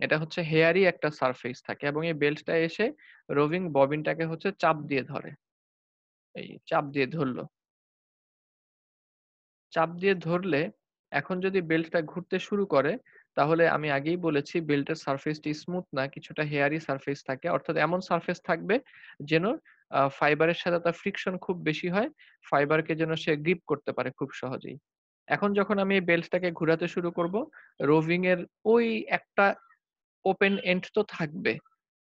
এটা হচ্ছে হেয়ারি একটা সারফেস থাকে এবং এই বেল্টটা এসে রোভিং ববিনটাকে হচ্ছে চাপ দিয়ে ধরে। এই চাপ দিয়ে ধরল। চাপ দিয়ে ধরলে এখন যদি বেল্টটা ঘুরতে শুরু করে তাহলে আমি আগেই বলেছি বেল্টের সারফেসটি স্মুথ না, কিছুটা হেয়ারি সারফেস থাকে। অর্থাৎ এমন সারফেস থাকবে যেন ফাইবারের সাথে তার ফ্রিকশন খুব বেশি হয়। ফাইবারকে যেন সে গ্রিপ করতে পারে খুব সহজেই। এখন যখন আমি এই বেল্টটাকে ঘুরাতে শুরু করব, রোভিং এর ওই একটা ওপেন এন্ড তো থাকবে।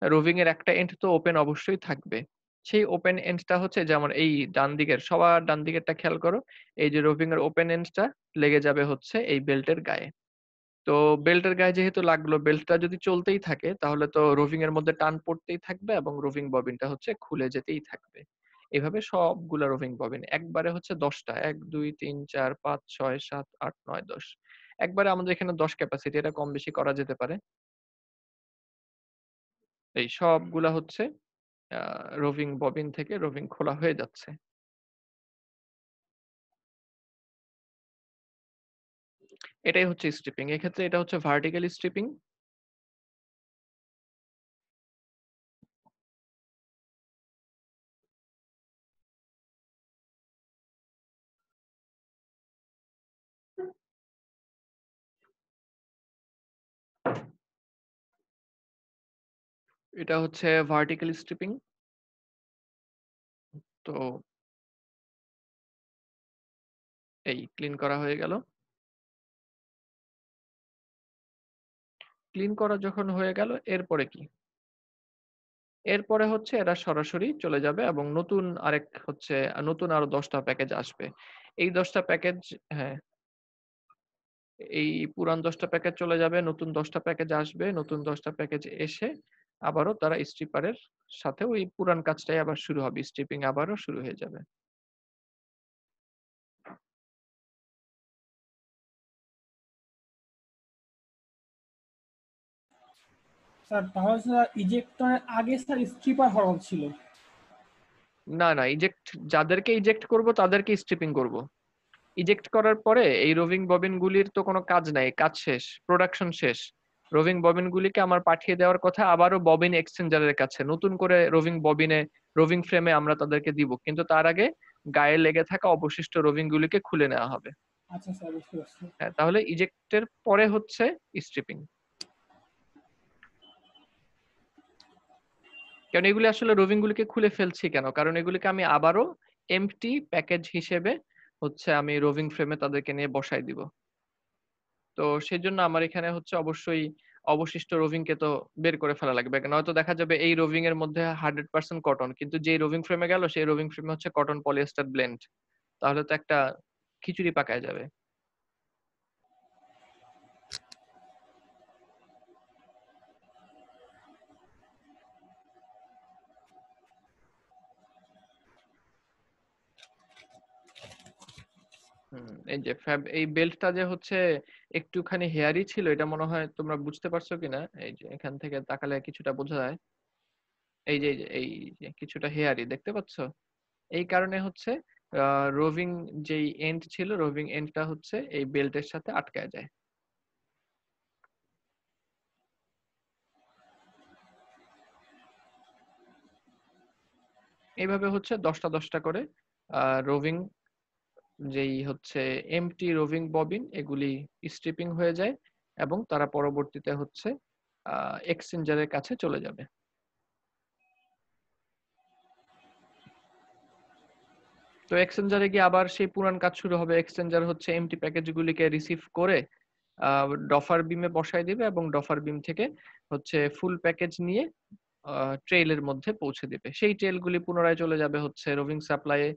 রোভিং এর একটা এন্ড তো ওপেন অবশ্যই থাকবে। সেই ওপেন এন্ডটা হচ্ছে যেমন এই ডান দিকের সবার ডান দিকেরটা খেয়াল করো। এই যে রোভিং এর ওপেন এন্ডটা লেগে যাবে হচ্ছে এই বেল্টের গায়ে। তো বেল্টের গায়ে যেহেতু লাগলো, বেল্টটা যদি চলতেই থাকে তাহলে তো রোভিং এর মধ্যে টান পড়তেই থাকবে এবং রোভিং ববিনটা হচ্ছে খুলে যেতেই থাকবে। এভাবে সবগুলা রোভিং ববিন একবারে হচ্ছে ১০ টা। ১, ২, ৩, ৪, ৫, ৬, ৭, ৮, ৯, ১০ একবারে আমাদের এখানে ১০ ক্যাপাসিটি এটা কম বেশি করা যেতে পারে। এই সবগুলা হচ্ছে আ রোভিং ববিন থেকে রোভিং খোলা হয়ে যাচ্ছে। এটাই হচ্ছে স্ট্রিপিং। এক্ষেত্রে এটা হচ্ছে ভার্টিক্যাল স্ট্রিপিং। এটা হচ্ছে ভার্টিক্যাল স্ট্রিপিং। তো এই ক্লিন করা হয়ে গেল। ক্লিন করা যখন হয়ে গেল এরপরে কি? এরপরে হচ্ছে এরা সরাসরি চলে যাবে এবং নতুন আরেক হচ্ছে নতুন আরো ১০ টা প্যাকেজ আসবে। এই ১০ টা প্যাকেজ হ্যাঁ, এই পুরান ১০ টা প্যাকেজ চলে যাবে, নতুন ১০ টা প্যাকেজ আসবে। নতুন ১০ টা প্যাকেজ এসে আবারও তারা স্ট্রিপারের সাথে ওই পুরান কাজটাই আবার শুরু হবে। স্ট্রিপিং আবারও শুরু হয়ে যাবে। স্যার তাহলে স্যার ইজেক্টরের আগে স্যার স্ট্রিপার হওয়া ছিল। না, না, যাদেরকে ইজেক্ট করব তাদেরকে স্ট্রিপিং করব। ইজেক্ট করার পরে এই রোভিং ববিন গুলির তো কোনো কাজ নাই, কাজ শেষ, প্রোডাকশন শেষ। রোভিং ববিন গুলিকে আমার পাঠিয়ে দেওয়ার কথা আবারও ববিন এক্সচেঞ্জারের কাছে, নতুন করে রোভিং ফ্রেমে আমরা তাদেরকে দিব, কিন্তু তার আগে গায়ে লেগে থাকা অবশিষ্ট রোভিং গুলিকে খুলে নেওয়া হবে। আচ্ছা স্যার, বুঝতে পারছি। হ্যাঁ, তাহলে ইজেক্টের পরে হচ্ছে স্ট্রিপিং। কারণ এগুলি আসলে রোভিং গুলিকে খুলে ফেলছি কেন, কারণ এগুলিকে আমি আবারও এমটি প্যাকেজ হিসেবে হচ্ছে আমি রোভিং ফ্রেমে তাদেরকে নিয়ে বসাই দিব। তো সেজন্য আমার এখানে হচ্ছে অবশ্যই অবশিষ্ট রোভিং কে তো বের করে ফেলা লাগবে, নয়তো দেখা যাবে এই রোভিং এর মধ্যে 100% কটন, কিন্তু যে রোভিং ফ্রেমে গেল সেই রোভিং ফ্রেমে হচ্ছে কটন পলিয়েস্টার ব্লেন্ড, তাহলে তো একটা খিচুড়ি পাকায় যাবে। এই যে এই বেল্টটা যে হচ্ছে একটুখানি হেয়ারি ছিল, এটা মনে হয় তোমরা বুঝতে পারছো কিনা, এই যে এখান থেকে তাকালে কিছুটা বোঝা যায়। এই যে কিছুটা হেয়ারি দেখতে পাচ্ছ, এই কারণে হচ্ছে রোভিং যেই এন্ড ছিল, রোভিং এন্ডটা হচ্ছে এই বেল্টের সাথে আটকায় যায়। এইভাবে হচ্ছে 10টা করে রোভিং যেই হচ্ছে এমটি রোভিং ববিন এগুলি স্ট্রিপিং হয়ে যায় এবং তারা পরবর্তীতে হচ্ছে এক্সচেঞ্জারের কাছে চলে যাবে। তো এক্সচেঞ্জারে গিয়ে আবার সেই পুরান কাজ শুরু হবে। এক্সচেঞ্জার হচ্ছে এমটি প্যাকেজগুলিকে রিসিভ করে ডফার বিমে বসায় দিবে এবং ডফার বিম থেকে হচ্ছে ফুল প্যাকেজ নিয়ে ট্রেইলের মধ্যে পৌঁছে দিবে। সেই ট্রেইলগুলি পুনরায় চলে যাবে হচ্ছে রোভিং সাপ্লাইয়ে।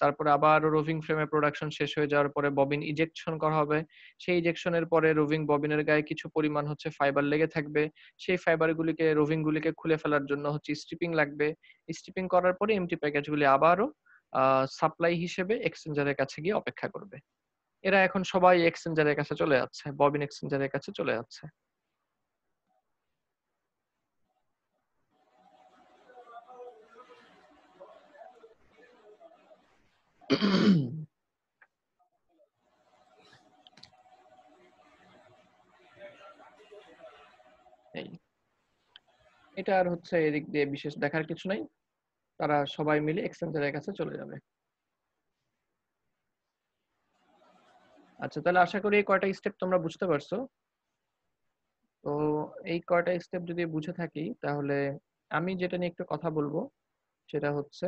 তারপরে আবার রোভিং ফ্রেমে প্রোডাকশন শেষ হয়ে যাওয়ার পরে ববিন ইজেকশন করা হবে। সেই ইজেকশনের পরে রোভিং ববিনের গায়ে কিছু পরিমাণ হচ্ছে ফাইবার লেগে থাকবে। সেই ফাইবারগুলিকে রোভিংগুলিকে খুলে ফেলার জন্য হচ্ছে স্ট্রিপিং লাগবে। স্ট্রিপিং করার পরে এমটি প্যাকেজগুলি আবারও সাপ্লাই হিসেবে এক্সচেঞ্জারের কাছে গিয়ে অপেক্ষা করবে। এরা এখন সবাই এক্সচেঞ্জারের কাছে চলে যাচ্ছে, ববিন এক্সচেঞ্জারের কাছে চলে যাচ্ছে। এই এটা আর হচ্ছে এদিক দিয়ে বিশেষ দেখার কিছু নাই, তারা সবাই মিলে এক্সচেঞ্জারের কাছে চলে যাবে। আচ্ছা, তাহলে আশা করি এই কয়টা স্টেপ তোমরা বুঝতে পারছো। তো এই কয়টা স্টেপ যদি বুঝে থাকি, তাহলে আমি যেটা নিয়ে একটু কথা বলবো সেটা হচ্ছে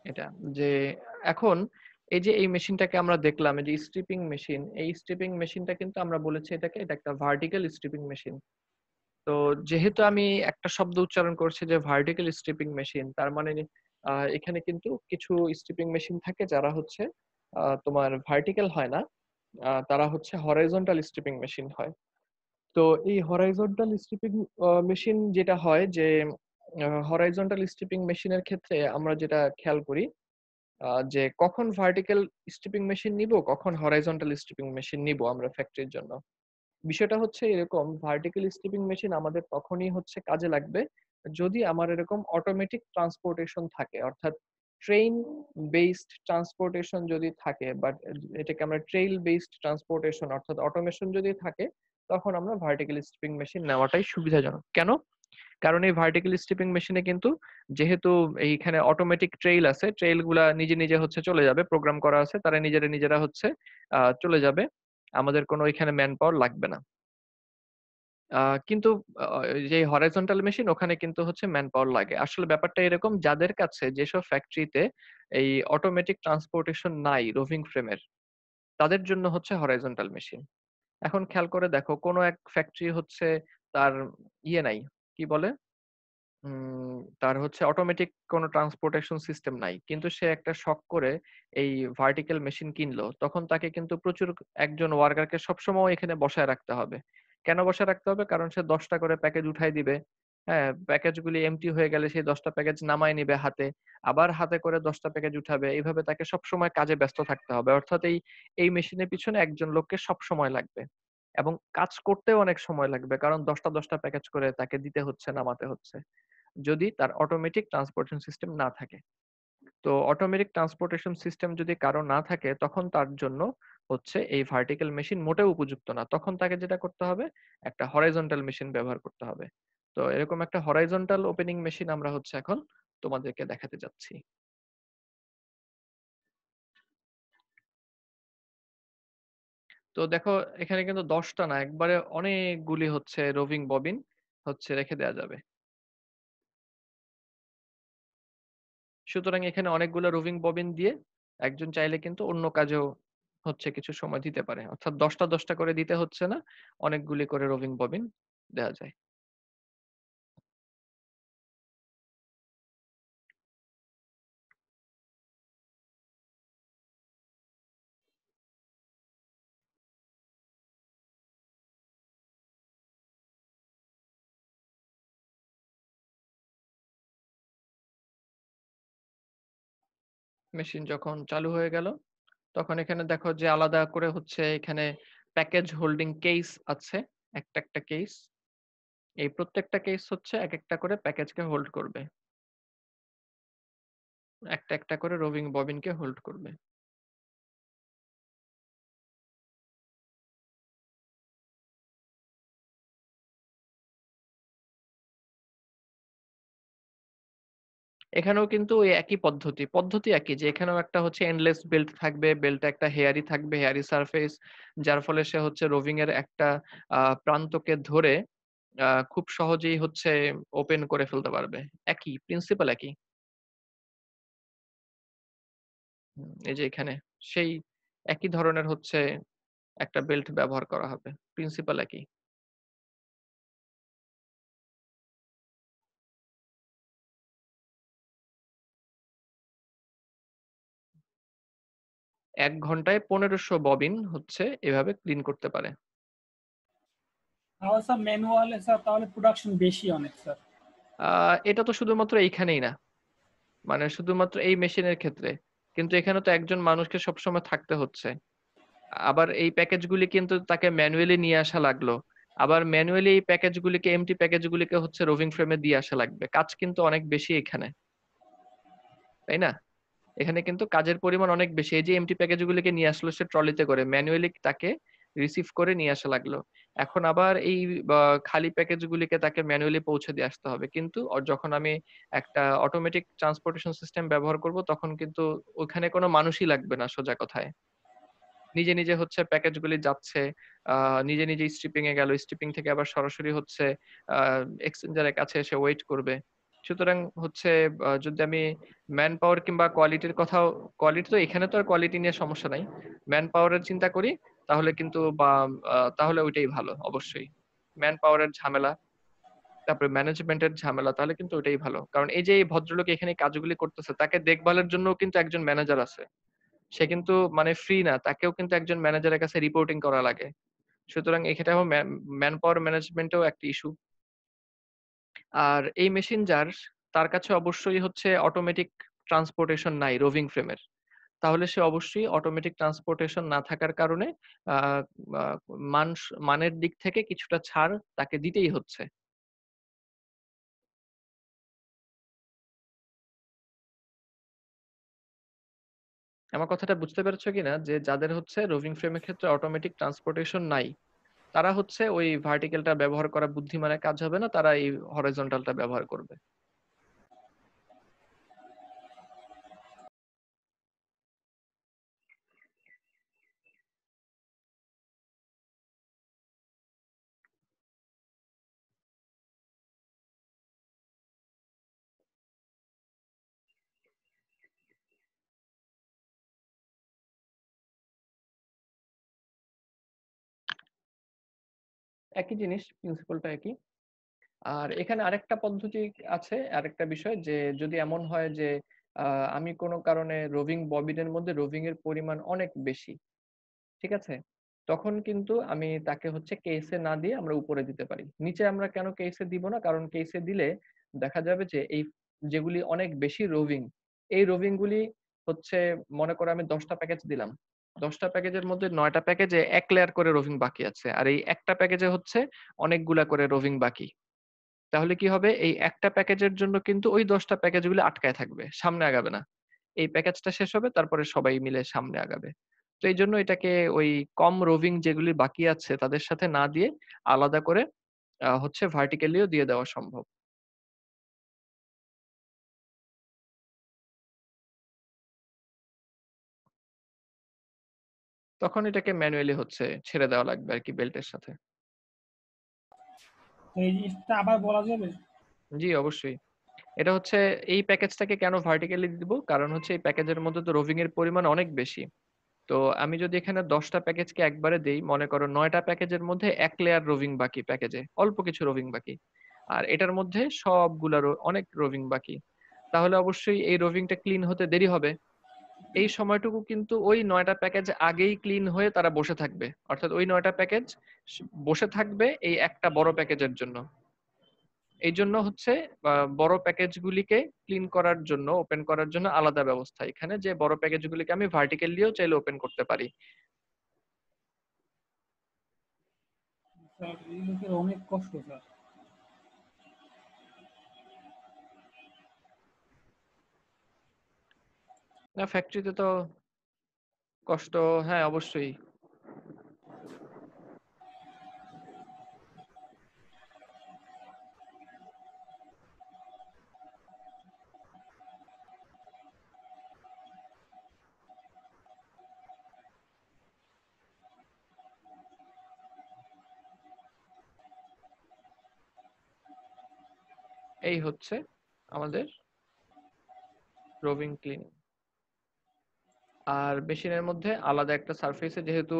এটা, যে এখন এই যে এই মেশিনটাকে আমরা দেখলাম, এই যে স্ট্রিপিং মেশিন, এই স্ট্রিপিং মেশিনটা কিন্তু আমরা বলেছি এটা একটা ভার্টিক্যাল স্ট্রিপিং মেশিন। তো যেহেতু আমি একটা শব্দ উচ্চারণ করছি যে ভার্টিক্যাল স্ট্রিপিং মেশিন, তার মানে এখানে কিন্তু কিছু স্ট্রিপিং মেশিন থাকে যারা হচ্ছে তোমার ভার্টিক্যাল হয় না, তারা হচ্ছে হরাইজন্টাল স্ট্রিপিং মেশিন হয়। তো এই হরাইজন্টাল স্ট্রিপিং মেশিন যেটা হয় যে হরাইজন্টাল স্ট্রিপিং মেশিনের ক্ষেত্রে আমরা যেটা খেয়াল করি যে কখন ভার্টিক্যাল স্ট্রিপিং মেশিন নিব, কখন হরাইজন্টাল স্ট্রিপিং মেশিন নিব আমরা ফ্যাক্টরির জন্য। বিষয়টা হচ্ছে এরকম, ভার্টিক্যাল স্ট্রিপিং মেশিন আমাদের তখনই হচ্ছে কাজে লাগবে যদি আমার এরকম অটোমেটিক ট্রান্সপোর্টেশন থাকে, অর্থাৎ ট্রেন বেসড ট্রান্সপোর্টেশন যদি থাকে, বাট এটাকে আমরা ট্রেইল বেসড ট্রান্সপোর্টেশন অর্থাৎ অটোমেশন যদি থাকে, তখন আমরা ভার্টিক্যাল স্ট্রিপিং মেশিন নেওয়াটাই সুবিধাজনক। কেন? কারণ এই ভার্টিক্যাল স্ট্রিপিং মেশিনে কিন্তু যেহেতু এইখানে অটোমেটিক ট্রেইল আছে, ট্রেইল গুলা নিজে নিজে হচ্ছে চলে যাবে, প্রোগ্রাম করা আছে, তারা নিজেরা হচ্ছে চলে যাবে, আমাদের কোনো এখানে ম্যান পাওয়ার লাগবে না। কিন্তু যে হরাইজন্টাল মেশিন ওখানে কিন্তু হচ্ছে ম্যান পাওয়ার লাগে। আসলে ব্যাপারটা এরকম, যাদের কাছে যেসব ফ্যাক্টরিতে এই অটোমেটিক ট্রান্সপোর্টেশন নাই রোভিং ফ্রেমের, তাদের জন্য হচ্ছে হরাইজন্টাল মেশিন। এখন খেয়াল করে দেখো, কোনো এক ফ্যাক্টরি হচ্ছে তার নাই, কি বলে, তার হচ্ছে অটোমেটিক কোনো ট্রান্সপোর্টেশন সিস্টেম নাই, কিন্তু সে একটা শখ করে এই ভার্টিক্যাল মেশিন কিনলো, তখন তাকে কিন্তু প্রচুর একজন ওয়ার্কারকে সবসময় এখানে বসায় রাখতে হবে। কেন বসায় রাখতে হবে? কারণ সে ১০ টা করে প্যাকেজ উঠায় দিবে। হ্যাঁ? প্যাকেজগুলি এম্পটি হয়ে গেলে সেই ১০ টা প্যাকেজ নামায় নিবে হাতে। আবার হাতে করে ১০ টা প্যাকেজ উঠাবে। এভাবে তাকে সবসময় কাজে ব্যস্ত থাকতে হবে। অর্থাৎ এই মেশিনের পিছনে একজন লোককে সবসময় লাগবে। এবং কাজ করতেও অনেক সময় লাগবে। কারণ ১০ টা প্যাকেজ করে তাকে দিতে হচ্ছে, নামাতে হচ্ছে। যদি তার অটোমেটিক ট্রান্সপোর্টেশন সিস্টেম না থাকে। তো অটোমেটিক ট্রান্সপোর্টেশন সিস্টেম যদি কারো না থাকে তখন তার জন্য হচ্ছে এই ভার্টিক্যাল মেশিন মোটেও উপযুক্ত না। তখন তাকে যেটা করতে হবে একটা হরাইজন্টাল মেশিন ব্যবহার করতে হবে। তো এরকম একটা হরাইজন্টাল ওপেনিং মেশিন আমরা হচ্ছে এখন তোমাদেরকে দেখাতে যাচ্ছি। তো দেখো এখানে কিন্তু ১০ টা না একবারে অনেকগুলি হচ্ছে রোভিং ববিন হচ্ছে রেখে দেয়া যাবে। সুতরাং এখানে অনেকগুলো রোভিং ববিন দিয়ে একজন চাইলে কিন্তু অন্য কাজেও হচ্ছে কিছু সময় দিতে পারে। অর্থাৎ ১০ টা করে দিতে হচ্ছে না। অনেকগুলি করে রোভিং ববিন দেয়া যায়। মেশিন যখন চালু হয়ে গেল, তখন এখানে দেখো যে আলাদা করে হচ্ছে এখানে প্যাকেজ হোল্ডিং কেস আছে। একটা কেস। এই প্রত্যেকটা কেস হচ্ছে একেকটা করে প্যাকেজকে হোল্ড করবে। একটা করে রোভিং ববিনকে হোল্ড করবে। এখানেও কিন্তু ওই একই পদ্ধতি একই যে এখানেও একটা হচ্ছে এন্ডলেস বেল্ট থাকবে, বেল্টে একটা হেয়ারি থাকবে, হেয়ারি সারফেস যার ফলে সে হচ্ছে রোভিং এর একটা প্রান্তকে ধরে খুব সহজেই হচ্ছে ওপেন করে ফেলতে পারবে। একই প্রিন্সিপাল একই। এই যে এখানে সেই একই ধরনের হচ্ছে একটা বেল্ট ব্যবহার করা হবে। প্রিন্সিপাল একই। ১ ঘন্টায় ১৫০০ ববিন হচ্ছে এভাবে ক্লিন করতে পারে। তাহলে স্যার ম্যানুয়ালে স্যার তাহলে প্রোডাকশন বেশি অনেক স্যার। এটা তো শুধুমাত্র এইখানেই না। মানে শুধুমাত্র এই মেশিনের ক্ষেত্রে। কিন্তু এখানে তো একজন মানুষকে সবসময় থাকতে হচ্ছে। আবার এই প্যাকেজগুলি কিন্তু তাকে ম্যানুয়ালি নিয়ে আসা লাগলো। আবার ম্যানুয়ালি এই প্যাকেজগুলিকে এম্পটি প্যাকেজগুলিকে হচ্ছে রোভিং ফ্রেমে দিয়ে আসা লাগবে। কাজ কিন্তু অনেক বেশি এখানে। তাই না? এখানে কিন্তু কাজের পরিমাণ অনেক বেশি। এই যে এম্পটি প্যাকেজগুলিকে নিয়ে আসলো সে ট্রলিতে করে ম্যানুয়ালি তাকে রিসিভ করে নিয়ে আসা লাগলো। এখন আবার এই খালি প্যাকেজগুলিকে তাকে ম্যানুয়ালি পৌঁছে দিয়ে আসতে হবে। কিন্তু যখন আমি একটা অটোমেটিক ট্রান্সপোর্টেশন সিস্টেম ব্যবহার করব তখন কিন্তু ওখানে কোনো মানুষই লাগবে না সোজা কথায়। নিজে হচ্ছে প্যাকেজগুলি যাচ্ছে। নিজে স্ট্রিপিং এ গেল। স্ট্রিপিং থেকে আবার সরাসরি হচ্ছে আ এক্সচেঞ্জার এর কাছে এসে ওয়েট করবে। সুতরাং হচ্ছে যদি আমি ম্যান পাওয়ার কিংবা কোয়ালিটির কথাও কোয়ালিটি তো এখানে তো আর কোয়ালিটি নিয়ে সমস্যা নাই। ম্যান পাওয়ার এর চিন্তা করি তাহলে কিন্তু তাহলে ওইটাই ভালো অবশ্যই। ম্যান পাওয়ার এর ঝামেলা, তারপরে ম্যানেজমেন্ট এর ঝামেলা তাহলে কিন্তু ওইটাই ভালো। কারণ এই যে এই ভদ্রলোক এখানে কাজগুলি করতেছে তাকে দেখভালের জন্যও কিন্তু একজন ম্যানেজার আছে। সে কিন্তু মানে ফ্রি না। তাকেও কিন্তু একজন ম্যানেজারের কাছে রিপোর্টিং করা লাগে। সুতরাং এখানেও ম্যান পাওয়ার ম্যানেজমেন্টেও একটা ইস্যু। আর এই মেশিন যার তার কাছে অবশ্যই হচ্ছে অটোমেটিক ট্রান্সপোর্টেশন নাই রোভিং ফ্রেমের। তাহলে সে অবশ্যই অটোমেটিক ট্রান্সপোর্টেশন না থাকার কারণে আ আ মানের দিক থেকে কিছুটা ছাড় তাকে দিতেই হচ্ছে। আমার কথাটা বুঝতে পেরেছো কিনা? যে যাদের হচ্ছে রোভিং ফ্রেমের ক্ষেত্রে অটোমেটিক ট্রান্সপোর্টেশন নাই, তারা হচ্ছে ওই ভার্টিক্যালটা ব্যবহার করা বুদ্ধিমানের কাজ হবে না। তারা এই হরাইজন্টালটা ব্যবহার করবে। একই জিনিস, প্রিন্সিপালটা একই। আর এখানে আরেকটা পদ্ধতি আছে, আরেকটা বিষয় যে যদি এমন হয় যে আমি কোনো কারণে রোভিং ববিনের মধ্যে রোভিং এর পরিমাণ অনেক বেশি। ঠিক আছে? তখন কিন্তু আমি তাকে হচ্ছে কেসে না দিয়ে আমরা উপরে দিতে পারি। নিচে আমরা কেন কেসে দিব না? কারণ কেসে দিলে দেখা যাবে যে এই যেগুলি অনেক বেশি রোভিং, এই রোভিং গুলি হচ্ছে, মনে করো আমি ১০ টা প্যাকেজ দিলাম। ১০ টা প্যাকেজের মধ্যে ৯ টা প্যাকেজে ১ লেয়ার করে রোভিং বাকি আছে। আর এই একটা প্যাকেজে হচ্ছে অনেকগুলা করে রোভিং বাকি। তাহলে কি হবে? এই একটা প্যাকেজের জন্য কিন্তু ওই ১০ টা প্যাকেজগুলো আটকায় থাকবে। সামনে আগাবে না। এই প্যাকেজটা শেষ হবে, তারপরে সবাই মিলে সামনে আগাবে। তো এইজন্য এটাকে ওই কম রোভিং যেগুলি বাকি আছে তাদের সাথে না দিয়ে আলাদা করে হচ্ছে ভার্টিক্যালিও দিয়ে দেওয়া সম্ভব। তখন এটাকে ম্যানুয়ালি হচ্ছে ছেড়ে দেওয়া লাগবে আরকি বেল্টের সাথে। তো এই জিনিসটা আবার বলা যাবে? জি, অবশ্যই। এটা হচ্ছে এই প্যাকেজটাকে কেন ভার্টিক্যালি দিব? কারণ হচ্ছে এই প্যাকেজের মধ্যে তো রোভিং এর পরিমাণ অনেক বেশি। তো আমি যদি এখানে ১০ টা প্যাকেজকে একবারে দেই, মনে করো ৯ টা প্যাকেজের মধ্যে ১ লেয়ার রোভিং বাকি প্যাকেজে। অল্প কিছু রোভিং বাকি। আর এটার মধ্যে সবগুলা অনেক রোভিং বাকি। তাহলে অবশ্যই এই রোভিংটা ক্লিন হতে দেরি হবে। এই সময়টুকু কিন্তু ওই ৯ টা প্যাকেজ আগেই ক্লিন হয়ে তারা বসে থাকবে। অর্থাৎ ওই ৯ টা প্যাকেজ বসে থাকবে এই একটা বড় প্যাকেজের জন্য। এইজন্য হচ্ছে বড় প্যাকেজগুলিকে ক্লিন করার জন্য, ওপেন করার জন্য আলাদা ব্যবস্থা এখানে, যে বড় প্যাকেজগুলিকে আমি ভার্টিক্যালিও চাইলে ওপেন করতে পারি। স্যার এই লোকের অনেক কষ্ট স্যার। না, ফ্যাক্টরিতে তো কষ্ট, হ্যাঁ অবশ্যই। এই হচ্ছে আমাদের রোভিং ক্লিনিং। আর মেশিনের মধ্যে আলাদা একটা সারফেসে, যেহেতু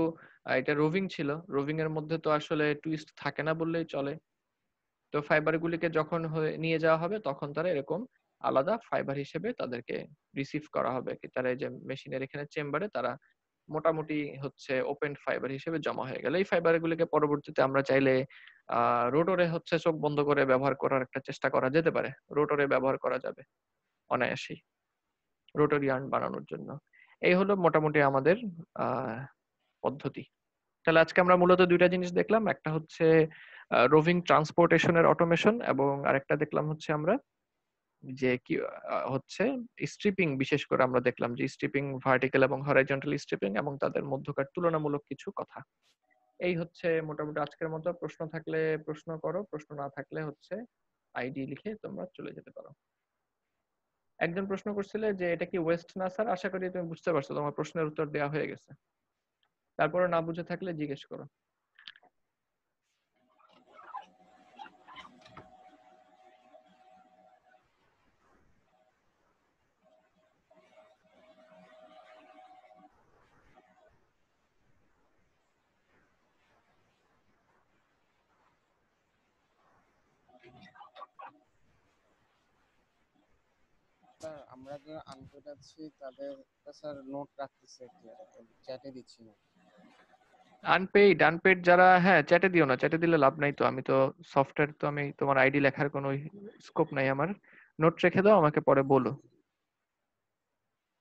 এটা রোভিং ছিল, রোভিং এর মধ্যে তো আসলে টুইস্ট থাকে না বললেই চলে। তো ফাইবার গুলিকে যখন নিয়ে যাওয়া হবে তখন তারা এরকম আলাদা ফাইবার হিসেবে তাদেরকে রিসিভ করা হবে, কি তারা এই যে মেশিনের এখানে চেম্বারে তারা মোটামুটি হচ্ছে ওপেন ফাইবার হিসেবে জমা হয়ে গেল। এই ফাইবার গুলিকে পরবর্তীতে আমরা চাইলে রোটরে হচ্ছে চোখ বন্ধ করে ব্যবহার করার একটা চেষ্টা করা যেতে পারে। রোটরে ব্যবহার করা যাবে অনায়াসেই, রোটর ইয়ার্ন বানানোর জন্য। এই হলো মোটামুটি আমাদের আহ পদ্ধতি। তাহলে আজকে আমরা মূলত দুইটা জিনিস দেখলাম, একটা হচ্ছে রোভিং ট্রান্সপোর্টেশনের অটোমেশন, এবং আরেকটা দেখলাম হচ্ছে আমরা যে কি হচ্ছে স্ট্রিপিং। বিশেষ করে আমরা দেখলাম যে স্ট্রিপিং, ভার্টিক্যাল এবং হরাইজন্টাল স্ট্রিপিং, এবং তাদের মধ্যকার তুলনামূলক কিছু কথা। এই হচ্ছে মোটামুটি আজকের মতো। প্রশ্ন থাকলে প্রশ্ন করো, প্রশ্ন না থাকলে হচ্ছে আইডি লিখে তোমরা চলে যেতে পারো। একজন প্রশ্ন করছিলে যে এটা কি ওয়েস্ট না স্যার? আশা করি তুমি বুঝতে পারছো, তোমার প্রশ্নের উত্তর দেওয়া হয়ে গেছে। তারপরে না বুঝে থাকলে জিজ্ঞেস করো। স্যার আমরা যারা আনপেড আছি তাদের স্যার নোট রাখতেছে চ্যাটে দিচ্ছি না। আনপেইড, আনপেইড যারা, হ্যাঁ চ্যাটে দিও না, চ্যাটে দিলে লাভ নাই তো। আমি তো সফটওয়্যার, তো আমি তোমার আইডি লেখার কোনো স্কোপ নাই আমার। নোট রেখে দাও, আমাকে পরে বলো,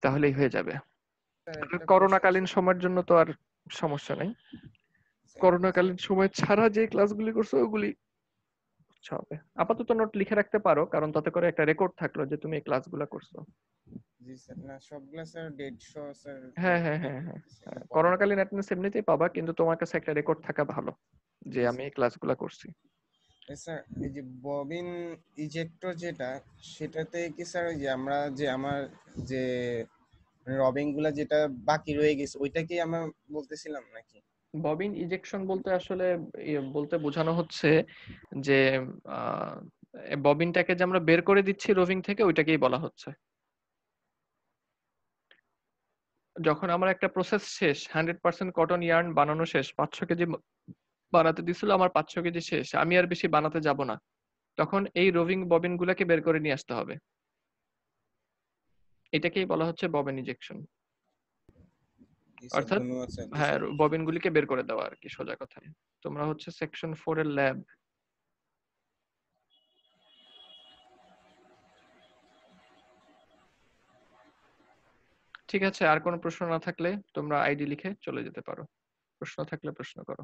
তাহলেই হয়ে যাবে। স্যার আর একটা প্রশ্ন করোনাকালীন ছিল। সময়ের জন্য তো আর সমস্যা নাই। স্যার করোনাকালীন সময় ছাড়া যে ক্লাসগুলি করছো ওগুলি আচ্ছা হবে। আপাতত নোট লিখে রাখতে পারো, কারণ তাতে করে একটা রেকর্ড থাকলো যে তুমি এই ক্লাসগুলো করছো। জি স্যার, না সবগুলা স্যার 150 স্যার হ্যাঁ নোট হ্যাঁ ঠিক হ্যাঁ হ্যাঁ করতেছে হ্যাঁ, ইম্পর্টেন্ট। করোনাকালীন অ্যাটেন্ডেন্স এমনিতেই পাবা, কিন্তু তোমার কাছে একটা রেকর্ড থাকা ভালো যে জি আমি স্যার। এই ক্লাসগুলো করছি। স্যার এই যে ববিন ইজেক্টর যেটা, সেটাতে কি স্যার ওই যে আমরা যে আমার যে রবিং গুলা যেটা বাকি রয়ে গেছে ওইটাকেই আমরা বলতেছিলাম নাকি? ববিন ইজেকশন বলতে আসলে বলতে বোঝানো হচ্ছে যে ববিনটাকে যে আমরা বের করে দিচ্ছি রোভিং থেকে, ওইটাকেই বলা হচ্ছে। যখন আমার একটা প্রসেস শেষ, 100% কটন ইয়ার্ন বানানো শেষ, 500 কেজি বানাতে দিছিল, আমার 500 কেজি শেষ, আমি আর বেশি বানাতে যাব না, তখন এই রোভিং ববিন গুলাকে বের করে নিয়ে আসতে হবে। এটাকেই বলা হচ্ছে ববিন ইজেকশন। জি স্যার, অর্থাৎ ধন্যবাদ স্যার। জি হ্যাঁ স্যার। ববিনগুলিকে বের করে দেওয়া আর কি সোজা কথায়। তোমরা হচ্ছে সেকশন 4 এর ল্যাব। ঠিক আছে, আর কোনো প্রশ্ন না থাকলে তোমরা আইডি লিখে চলে যেতে পারো। প্রশ্ন থাকলে প্রশ্ন করো।